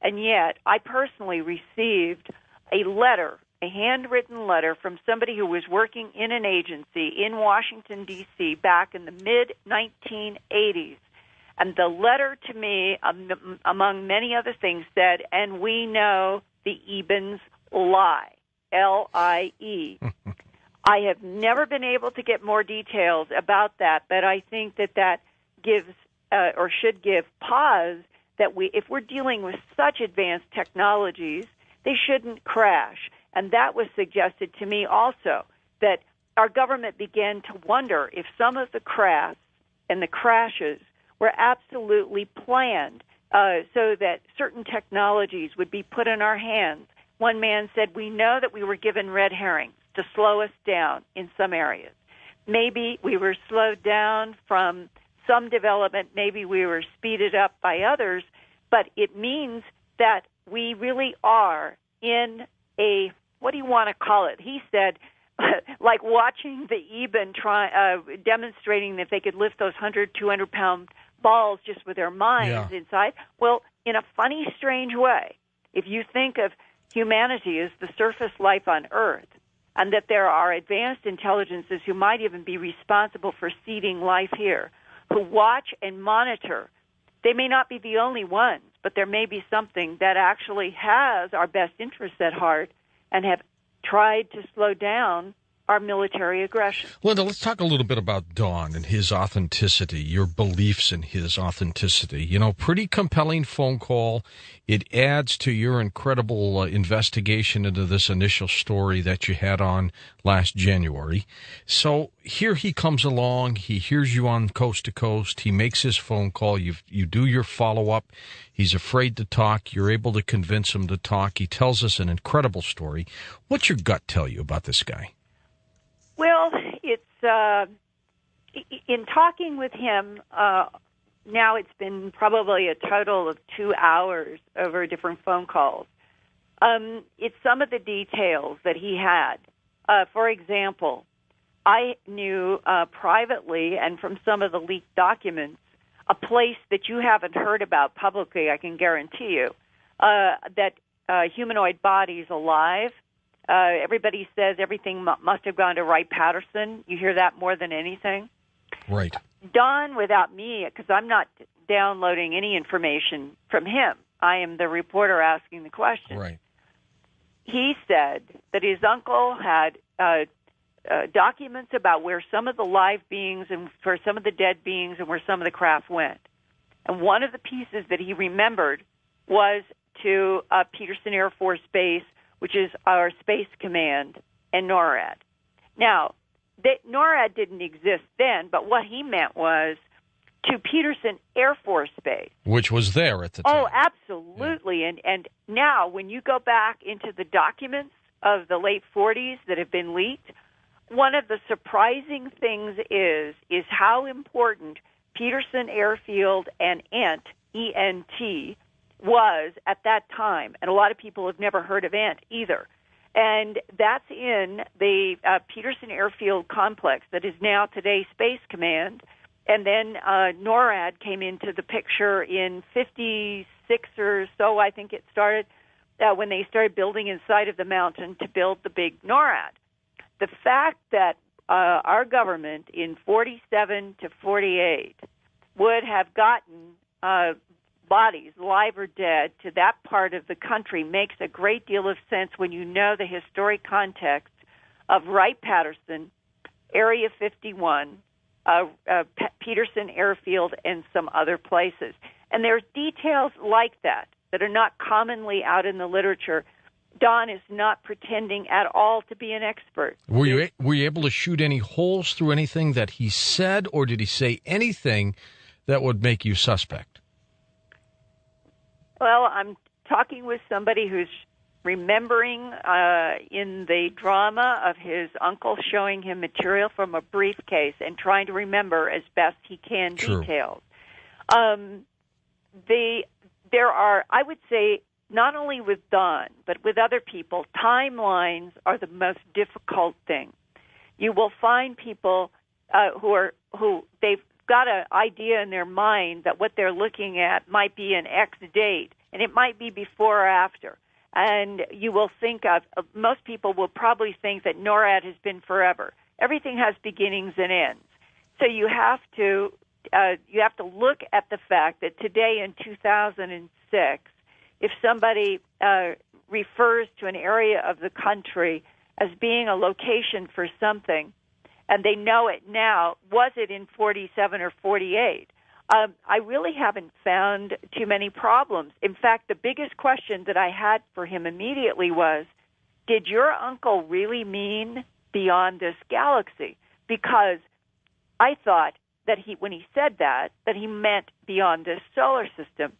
I: And yet, I personally received a letter, a handwritten letter from somebody who was working in an agency in Washington, D.C. back in the mid-1980s. And the letter to me, among many other things, said, "And we know the EBINs lie," L-I-E. I have never been able to get more details about that, but I think that gives or should give pause that if we're dealing with such advanced technologies, they shouldn't crash. And that was suggested to me also, that our government began to wonder if some of the crafts and the crashes were absolutely planned so that certain technologies would be put in our hands. One man said, "We know that we were given red herrings to slow us down in some areas. Maybe we were slowed down from some development, maybe we were speeded up by others, but it means that we really are in a, what do you want to call it?" He said, like watching the EBIN demonstrating that they could lift those 100, 200-pound balls just with their minds inside. Well, in a funny, strange way, if you think of humanity as the surface life on Earth, and that there are advanced intelligences who might even be responsible for seeding life here, who watch and monitor, they may not be the only ones, but there may be something that actually has our best interests at heart and have tried to slow down our military aggression.
E: Linda, let's talk a little bit about Don and his authenticity, your beliefs in his authenticity. You know, pretty compelling phone call. It adds to your incredible investigation into this initial story that you had on last January. So here he comes along. He hears you on Coast to Coast. He makes his phone call. You do your follow-up. He's afraid to talk. You're able to convince him to talk. He tells us an incredible story. What's your gut tell you about this guy?
I: Well, it's in talking with him, now it's been probably a total of 2 hours over different phone calls. It's some of the details that he had. For example, I knew privately and from some of the leaked documents a place that you haven't heard about publicly, I can guarantee you, that humanoid bodies alive. Everybody says everything must have gone to Wright-Patterson. You hear that more than anything.
E: Right.
I: Don, without me, because I'm not downloading any information from him. I am the reporter asking the question.
E: Right.
I: He said that his uncle had documents about where some of the live beings and where some of the dead beings and where some of the craft went. And one of the pieces that he remembered was to Peterson Air Force Base, which is our Space Command, and NORAD. Now, NORAD didn't exist then, but what he meant was to Peterson Air Force Base.
E: Which was there at the time.
I: Oh, absolutely. Yeah. And now, when you go back into the documents of the late 40s that have been leaked, one of the surprising things is how important Peterson Airfield and ENT, E-N-T, was at that time, and a lot of people have never heard of ENT either. And that's in the Peterson Airfield complex that is now today Space Command, and then NORAD came into the picture in 56 or so, I think it started, when they started building inside of the mountain to build the big NORAD. The fact that our government in 47 to 48 would have gotten bodies, live or dead, to that part of the country makes a great deal of sense when you know the historic context of Wright-Patterson, Area 51, Peterson Airfield, and some other places. And there's details like that are not commonly out in the literature. Don is not pretending at all to be an expert.
E: Were you able to shoot any holes through anything that he said, or did he say anything that would make you suspect?
I: Well, I'm talking with somebody who's remembering in the drama of his uncle showing him material from a briefcase and trying to remember as best he can details. There are, I would say, not only with Don, but with other people, timelines are the most difficult thing. You will find people who they've got an idea in their mind that what they're looking at might be an X date, and it might be before or after. And you will think most people will probably think that NORAD has been forever. Everything has beginnings and ends. So you have to look at the fact that today in 2006, if somebody refers to an area of the country as being a location for something, and they know it now, was it in 47 or 48? I really haven't found too many problems. In fact, the biggest question that I had for him immediately was, did your uncle really mean beyond this galaxy? Because I thought that when he said that he meant beyond this solar system.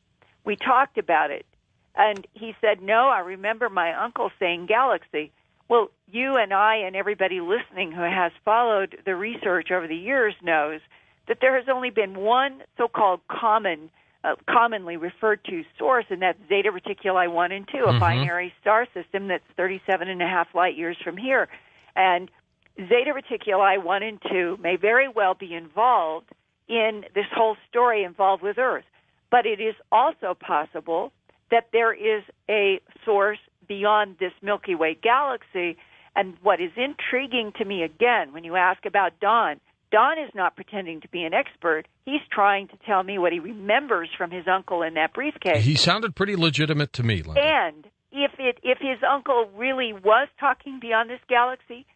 I: We talked about it, and he said, no, I remember my uncle saying galaxy. Well, you and I and everybody listening who has followed the research over the years knows that there has only been one so-called commonly referred to source, and that's Zeta Reticuli 1 and 2, a binary star system that's 37.5 light years from here. And Zeta Reticuli 1 and 2 may very well be involved in this whole story involved with Earth. But it is also possible that there is a source beyond this Milky Way galaxy. And what is intriguing to me, again, when you ask about Don is not pretending to be an expert. He's trying to tell me what he remembers from his uncle in that briefcase.
E: He sounded pretty legitimate to me, Linda.
I: And if his uncle really was talking beyond this galaxy,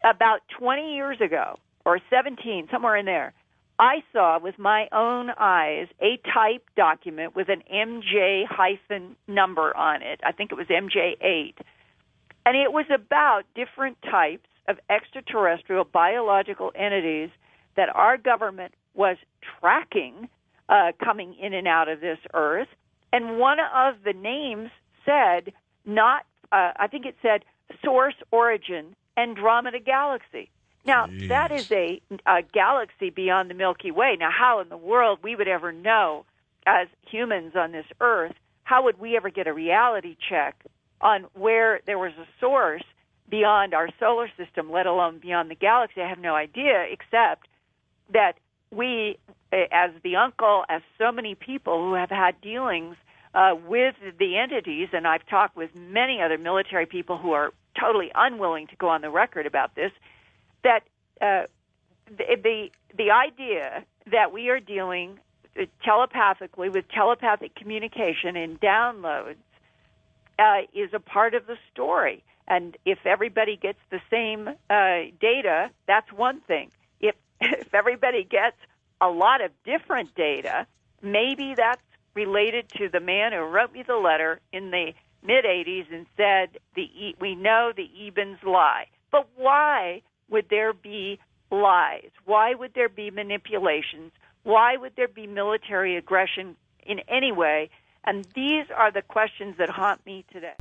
I: about 20 years ago, or 17, somewhere in there, I saw with my own eyes a typed document with an MJ hyphen number on it. I think it was MJ8. And it was about different types of extraterrestrial biological entities that our government was tracking coming in and out of this Earth. And one of the names said I think it said source origin Andromeda Galaxy. Now, that is a galaxy beyond the Milky Way. Now, how in the world we would ever know as humans on this Earth, how would we ever get a reality check on where there was a source beyond our solar system, let alone beyond the galaxy? I have no idea, except that we, as the uncle, as so many people who have had dealings with the entities, and I've talked with many other military people who are totally unwilling to go on the record about this, that the idea that we are dealing telepathically with telepathic communication and downloads is a part of the story. And if everybody gets the same data, that's one thing. If everybody gets a lot of different data, maybe that's related to the man who wrote me the letter in the mid-'80s and said, we know the Ebens lie. But why would there be lies? Why would there be manipulations? Why would there be military aggression in any way? And these are the questions that haunt me today.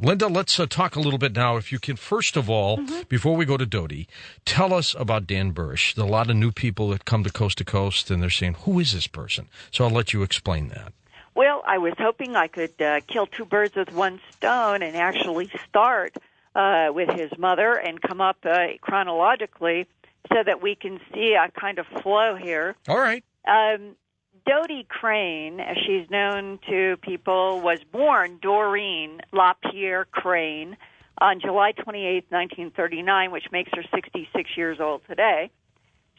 E: Linda, let's talk a little bit now, if you can. First of all, before we go to Dodie, tell us about Dan Burrish. There are a lot of new people that come to Coast, and they're saying, who is this person? So I'll let you explain that.
I: Well, I was hoping I could kill two birds with one stone and actually start with his mother and come up chronologically so that we can see a kind of flow here.
E: All right.
I: Dodie Crane, as she's known to people, was born Doreen LaPierre Crane on July 28, 1939, which makes her 66 years old today.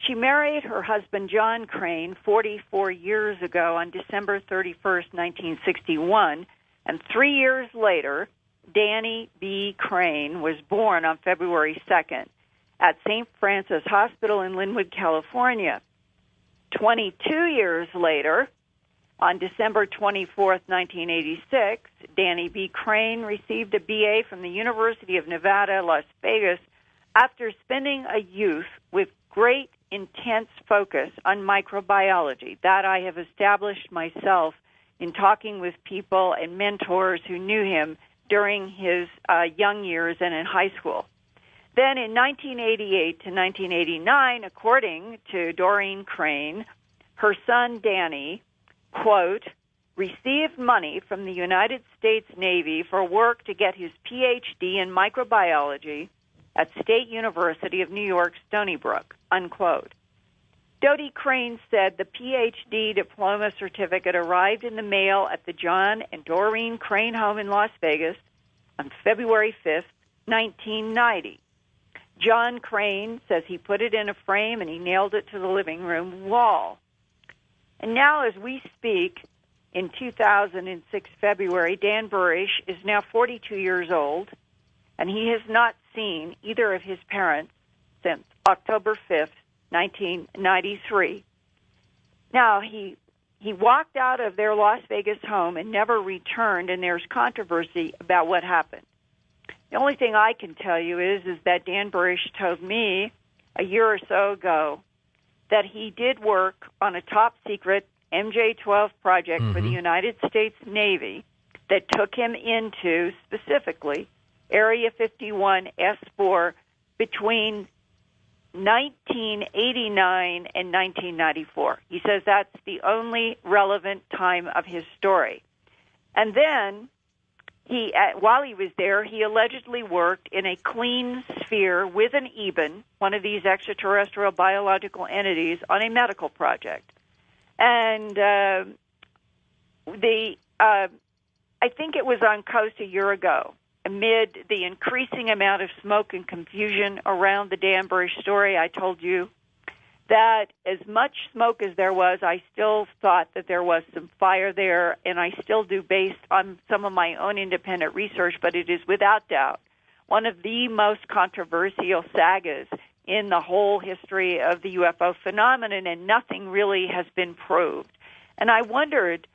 I: She married her husband, John Crane, 44 years ago on December 31st, 1961, and 3 years later, Danny B. Crane was born on February 2nd at St. Francis Hospital in Linwood, California. 22 years later, on December 24th, 1986, Danny B. Crane received a BA from the University of Nevada, Las Vegas, after spending a youth with great intense focus on microbiology. That I have established myself in talking with people and mentors who knew him during his young years and in high school. Then in 1988 to 1989, according to Doreen Crane, her son Danny, quote, received money from the United States Navy for work to get his Ph.D. in microbiology at State University of New York, Stony Brook, unquote. Dodie Crane said the Ph.D. diploma certificate arrived in the mail at the John and Doreen Crane home in Las Vegas on February 5th, 1990. John Crane says he put it in a frame and he nailed it to the living room wall. And now as we speak, in 2006 February, Dan Burish is now 42 years old, and he has not seen either of his parents since October 5th, 1993. Now, he walked out of their Las Vegas home and never returned, and there's controversy about what happened. The only thing I can tell you is that Dan Burish told me a year or so ago that he did work on a top-secret MJ-12 project for the United States Navy that took him into, specifically, Area 51 S4 between 1989 and 1994. He says that's the only relevant time of his story. And then, while he was there, he allegedly worked in a clean sphere with an EBIN, one of these extraterrestrial biological entities, on a medical project. And I think it was on Coast a year ago, amid the increasing amount of smoke and confusion around the Dan Burish story. I told you that as much smoke as there was, I still thought that there was some fire there, and I still do based on some of my own independent research, but it is without doubt one of the most controversial sagas in the whole history of the UFO phenomenon, and nothing really has been proved. And I wondered,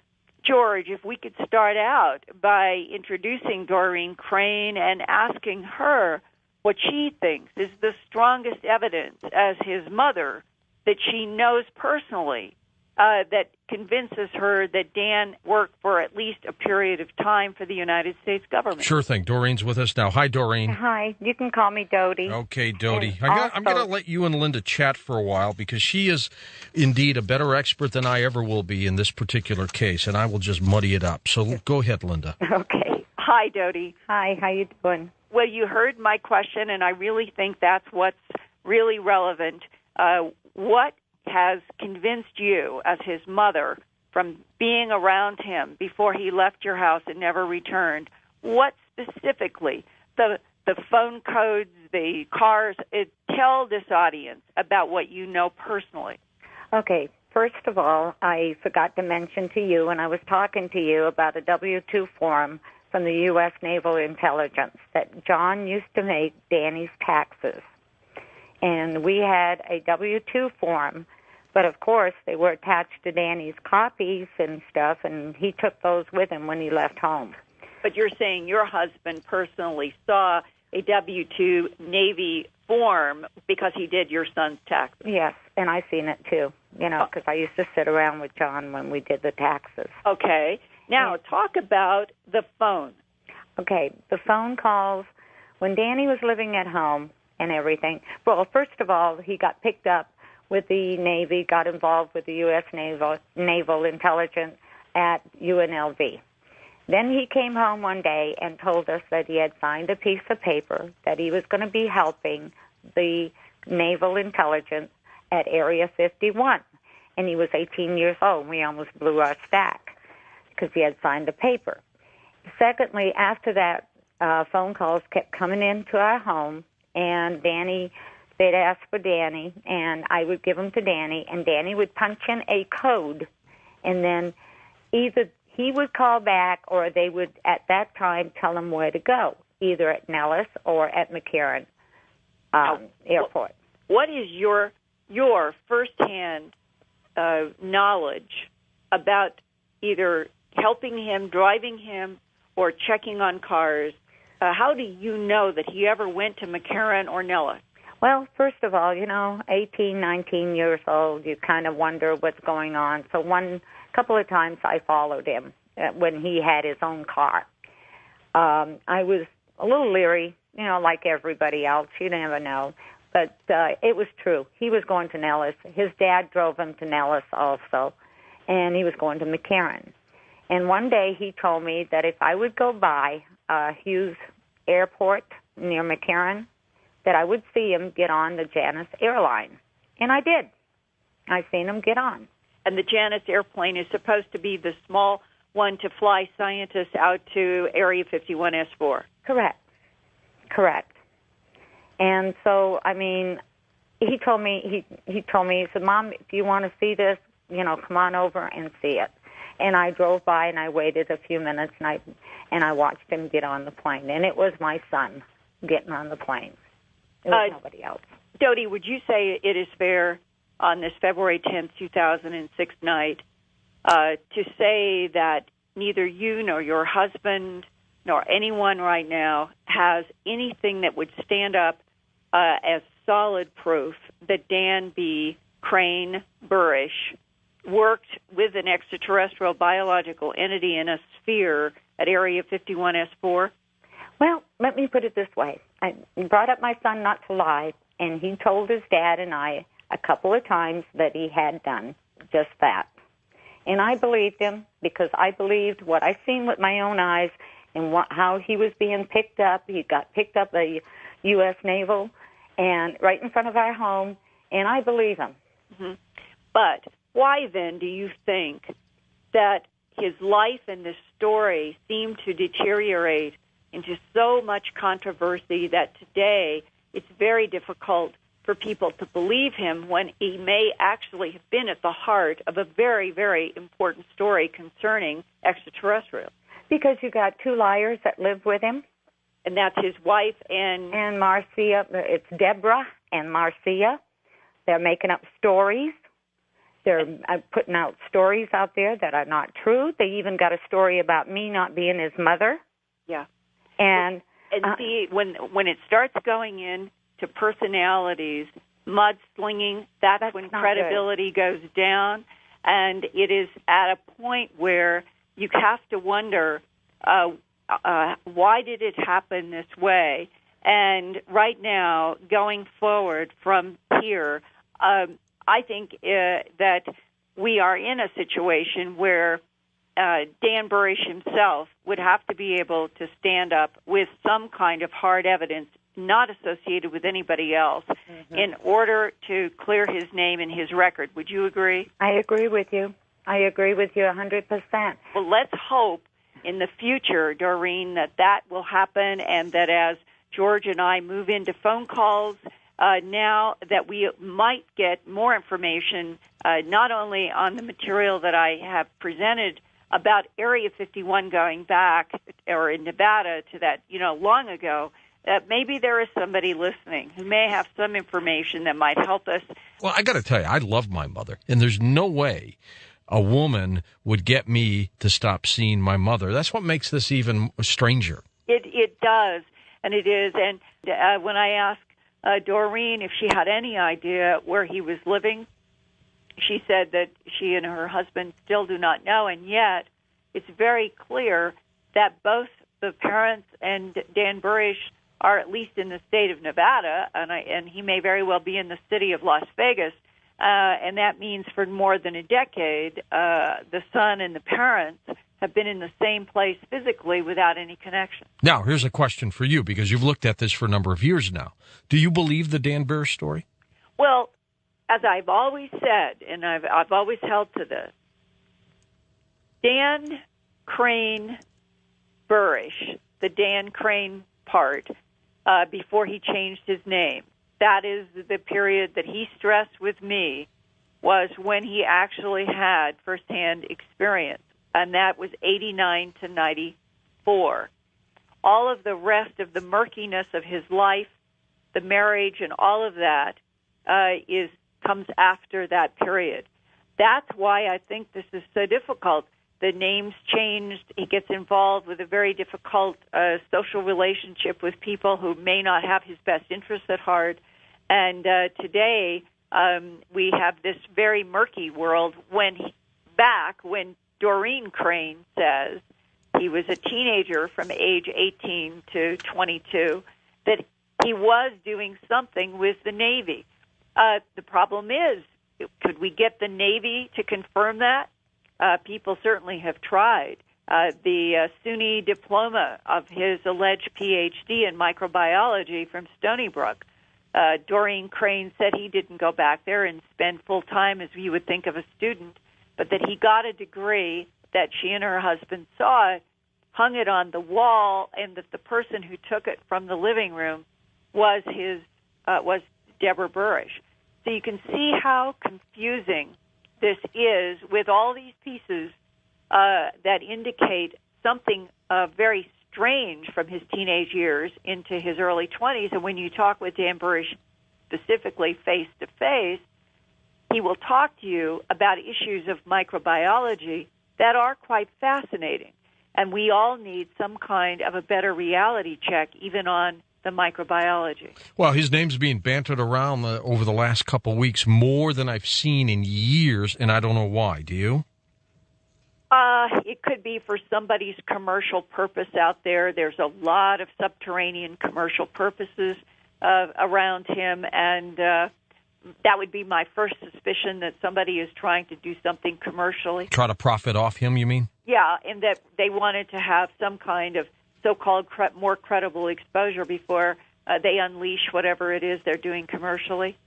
I: George, if we could start out by introducing Doreen Crane and asking her what she thinks is the strongest evidence as his mother that she knows personally that convinces her that Dan worked for at least a period of time for the United States government.
E: Sure thing. Doreen's with us now. Hi, Doreen.
L: Hi. You can call me Dodie.
E: Okay, Dodie. I'm going to let you and Linda chat for a while because she is indeed a better expert than I ever will be in this particular case, and I will just muddy it up. So go ahead, Linda.
I: Okay. Hi, Dodie.
L: Hi. How you doing?
I: Well, you heard my question, and I really think that's what's really relevant. What has convinced you, as his mother, from being around him before he left your house and never returned? What specifically? The phone codes, the cars? Tell this audience about what you know personally.
L: Okay. First of all, I forgot to mention to you when I was talking to you about a W-2 form from the U.S. Naval Intelligence that John used to make Danny's taxes. And we had a W-2 form, but of course they were attached to Danny's copies and stuff, and he took those with him when he left home.
I: But you're saying your husband personally saw a W-2 Navy form because he did your son's taxes?
L: Yes, and I seen it too, because I used to sit around with John when we did the taxes.
I: Okay. Now, talk about the phone.
L: Okay, the phone calls. When Danny was living at home and everything, well, first of all, he got picked up with the Navy, got involved with the U.S. Naval Intelligence at UNLV. Then he came home one day and told us that he had signed a piece of paper that he was going to be helping the Naval Intelligence at Area 51. And he was 18 years old. We almost blew our stack because he had signed a paper. Secondly, after that, phone calls kept coming into our home, and they'd ask for Danny, and I would give them to Danny, and Danny would punch in a code, and then either he would call back or they would, at that time, tell him where to go, either at Nellis or at McCarran Airport.
I: What is your firsthand knowledge about either helping him, driving him, or checking on cars? How do you know that he ever went to McCarran or Nellis?
L: Well, first of all, 18, 19 years old, you kind of wonder what's going on. So couple of times I followed him when he had his own car. I was a little leery, like everybody else. You never know. But it was true. He was going to Nellis. His dad drove him to Nellis also, and he was going to McCarran. And one day he told me that if I would go by Hughes Airport near McCarran, that I would see him get on the Janus airline. And I did. I seen him get on.
I: And the Janus airplane is supposed to be the small one to fly scientists out to Area 51S4.
L: Correct. And so, I mean, he told me, he said, Mom, if you want to see this, come on over and see it. And I drove by and I waited a few minutes and I watched him get on the plane. And it was my son getting on the plane. It was nobody else.
I: Dodie, would you say it is fair on this February 10th, 2006 night to say that neither you nor your husband nor anyone right now has anything that would stand up as solid proof that Dan B. Crane Burrish worked with an extraterrestrial biological entity in a sphere at Area 51S4?
L: Well, let me put it this way. I brought up my son not to lie, and he told his dad and I a couple of times that he had done just that. And I believed him because I believed what I seen with my own eyes and how he was being picked up. He got picked up by U.S. Naval and right in front of our home, and I believe him.
I: Mm-hmm. But why then do you think that his life and this story seem to deteriorate into so much controversy that today it's very difficult for people to believe him when he may actually have been at the heart of a very, very important story concerning extraterrestrials?
L: Because you got two liars that live with him.
I: And that's his wife and
L: Marcia. It's Deborah and Marcia. They're making up stories. They're putting out stories out there that are not true. They even got a story about me not being his mother.
I: Yeah.
L: And
I: see, when it starts going in to personalities, mudslinging, that's when credibility goes down. And it is at a point where you have to wonder, why did it happen this way? And right now, going forward from here, I think that we are in a situation where Dan Burrish himself would have to be able to stand up with some kind of hard evidence not associated with anybody else in order to clear his name and his record. Would you agree?
L: I agree with you. I agree with you 100%.
I: Well, let's hope in the future, Doreen, that will happen, and that as George and I move into phone calls now, that we might get more information, not only on the material that I have presented about Area 51 going back, or in Nevada, to that, long ago, that maybe there is somebody listening who may have some information that might help us.
E: Well, I got to tell you, I love my mother, and there's no way a woman would get me to stop seeing my mother. That's what makes this even stranger.
I: It does, and it is. And when I asked Doreen if she had any idea where he was living, she said that she and her husband still do not know, and yet it's very clear that both the parents and Dan Burrish are at least in the state of Nevada, and he may very well be in the city of Las Vegas, and that means for more than a decade, the son and the parents have been in the same place physically without any connection.
E: Now, here's a question for you, because you've looked at this for a number of years now. Do you believe the Dan Burrish story?
I: Well, as I've always said, and I've always held to this, Dan Crane Burrish, the Dan Crane part, before he changed his name, that is the period that he stressed with me, was when he actually had firsthand experience, and that was 89 to 94. All of the rest of the murkiness of his life, the marriage, and all of that comes after that period. That's why I think this is so difficult. The name's changed. He gets involved with a very difficult social relationship with people who may not have his best interests at heart. And today we have this very murky world when Doreen Crane says he was a teenager from age 18 to 22, that he was doing something with the Navy. The problem is, could we get the Navy to confirm that? people certainly have tried. The SUNY diploma of his alleged PhD in microbiology from Stony Brook, Doreen Crane said he didn't go back there and spend full time as you would think of a student, but that he got a degree, that she and her husband saw it, hung it on the wall, and that the person who took it from the living room was Deborah Burrish. So you can see how confusing this is with all these pieces that indicate something very strange from his teenage years into his early 20s. And when you talk with Dan Burrish specifically face-to-face, he will talk to you about issues of microbiology that are quite fascinating. And we all need some kind of a better reality check, even on the microbiology.
E: Well, his name's being bantered around over the last couple of weeks more than I've seen in years, and I don't know why. Do you?
I: It could be for somebody's commercial purpose out there. There's a lot of subterranean commercial purposes around him, and that would be my first suspicion, that somebody is trying to do something commercially.
E: Try to profit off him, you mean?
I: Yeah, and that they wanted to have some kind of so-called more credible exposure before they unleash whatever it is they're doing commercially.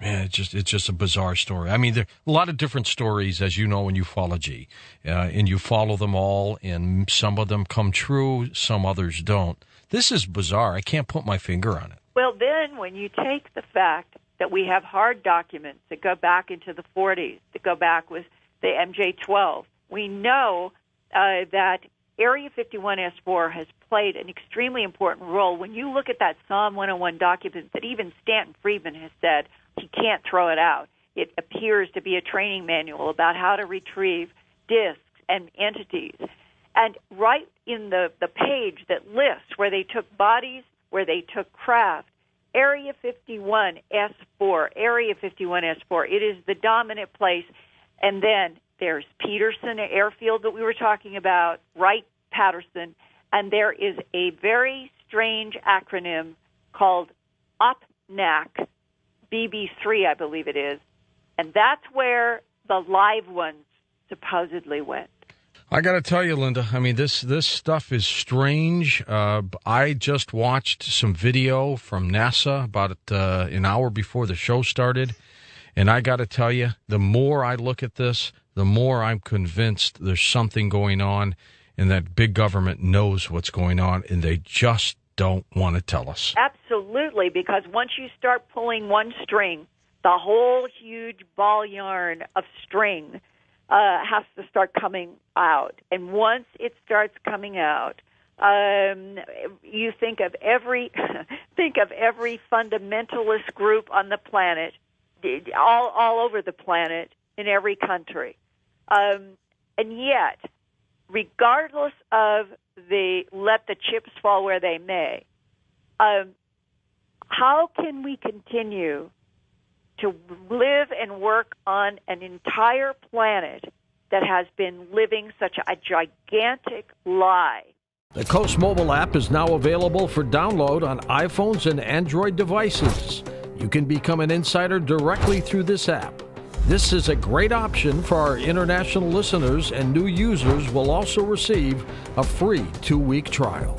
E: Man, it's just a bizarre story. I mean, there are a lot of different stories, as you know, in ufology, and you follow them all, and some of them come true, some others don't. This is bizarre. I can't put my finger on it.
I: Well, then, when you take the fact that we have hard documents that go back into the 40s, that go back with the MJ-12, we know that Area 51S4 has played an extremely important role. When you look at that Psalm 101 document that even Stanton Friedman has said he can't throw it out, it appears to be a training manual about how to retrieve disks and entities. And right in the page that lists where they took bodies, where they took craft, Area 51S4, Area 51S4, it is the dominant place. And then there's Peterson Airfield that we were talking about, Wright-Patterson, and there is a very strange acronym called OPNAC, BB3, I believe it is, and that's where the live ones supposedly went.
E: I got to tell you, Linda, I mean, this stuff is strange. I just watched some video from NASA about an hour before the show started, and I got to tell you, the more I look at this, the more I'm convinced there's something going on, and that big government knows what's going on, and they just don't want to tell us.
I: Absolutely, because once you start pulling one string, the whole huge ball yarn of string has to start coming out. And once it starts coming out, you think of every fundamentalist group on the planet, all over the planet, in every country. And yet, regardless of let the chips fall where they may, how can we continue to live and work on an entire planet that has been living such a gigantic lie?
M: The Coast Mobile app is now available for download on iPhones and Android devices. You can become an insider directly through this app. This is a great option for our international listeners, and new users will also receive a free 2-week trial.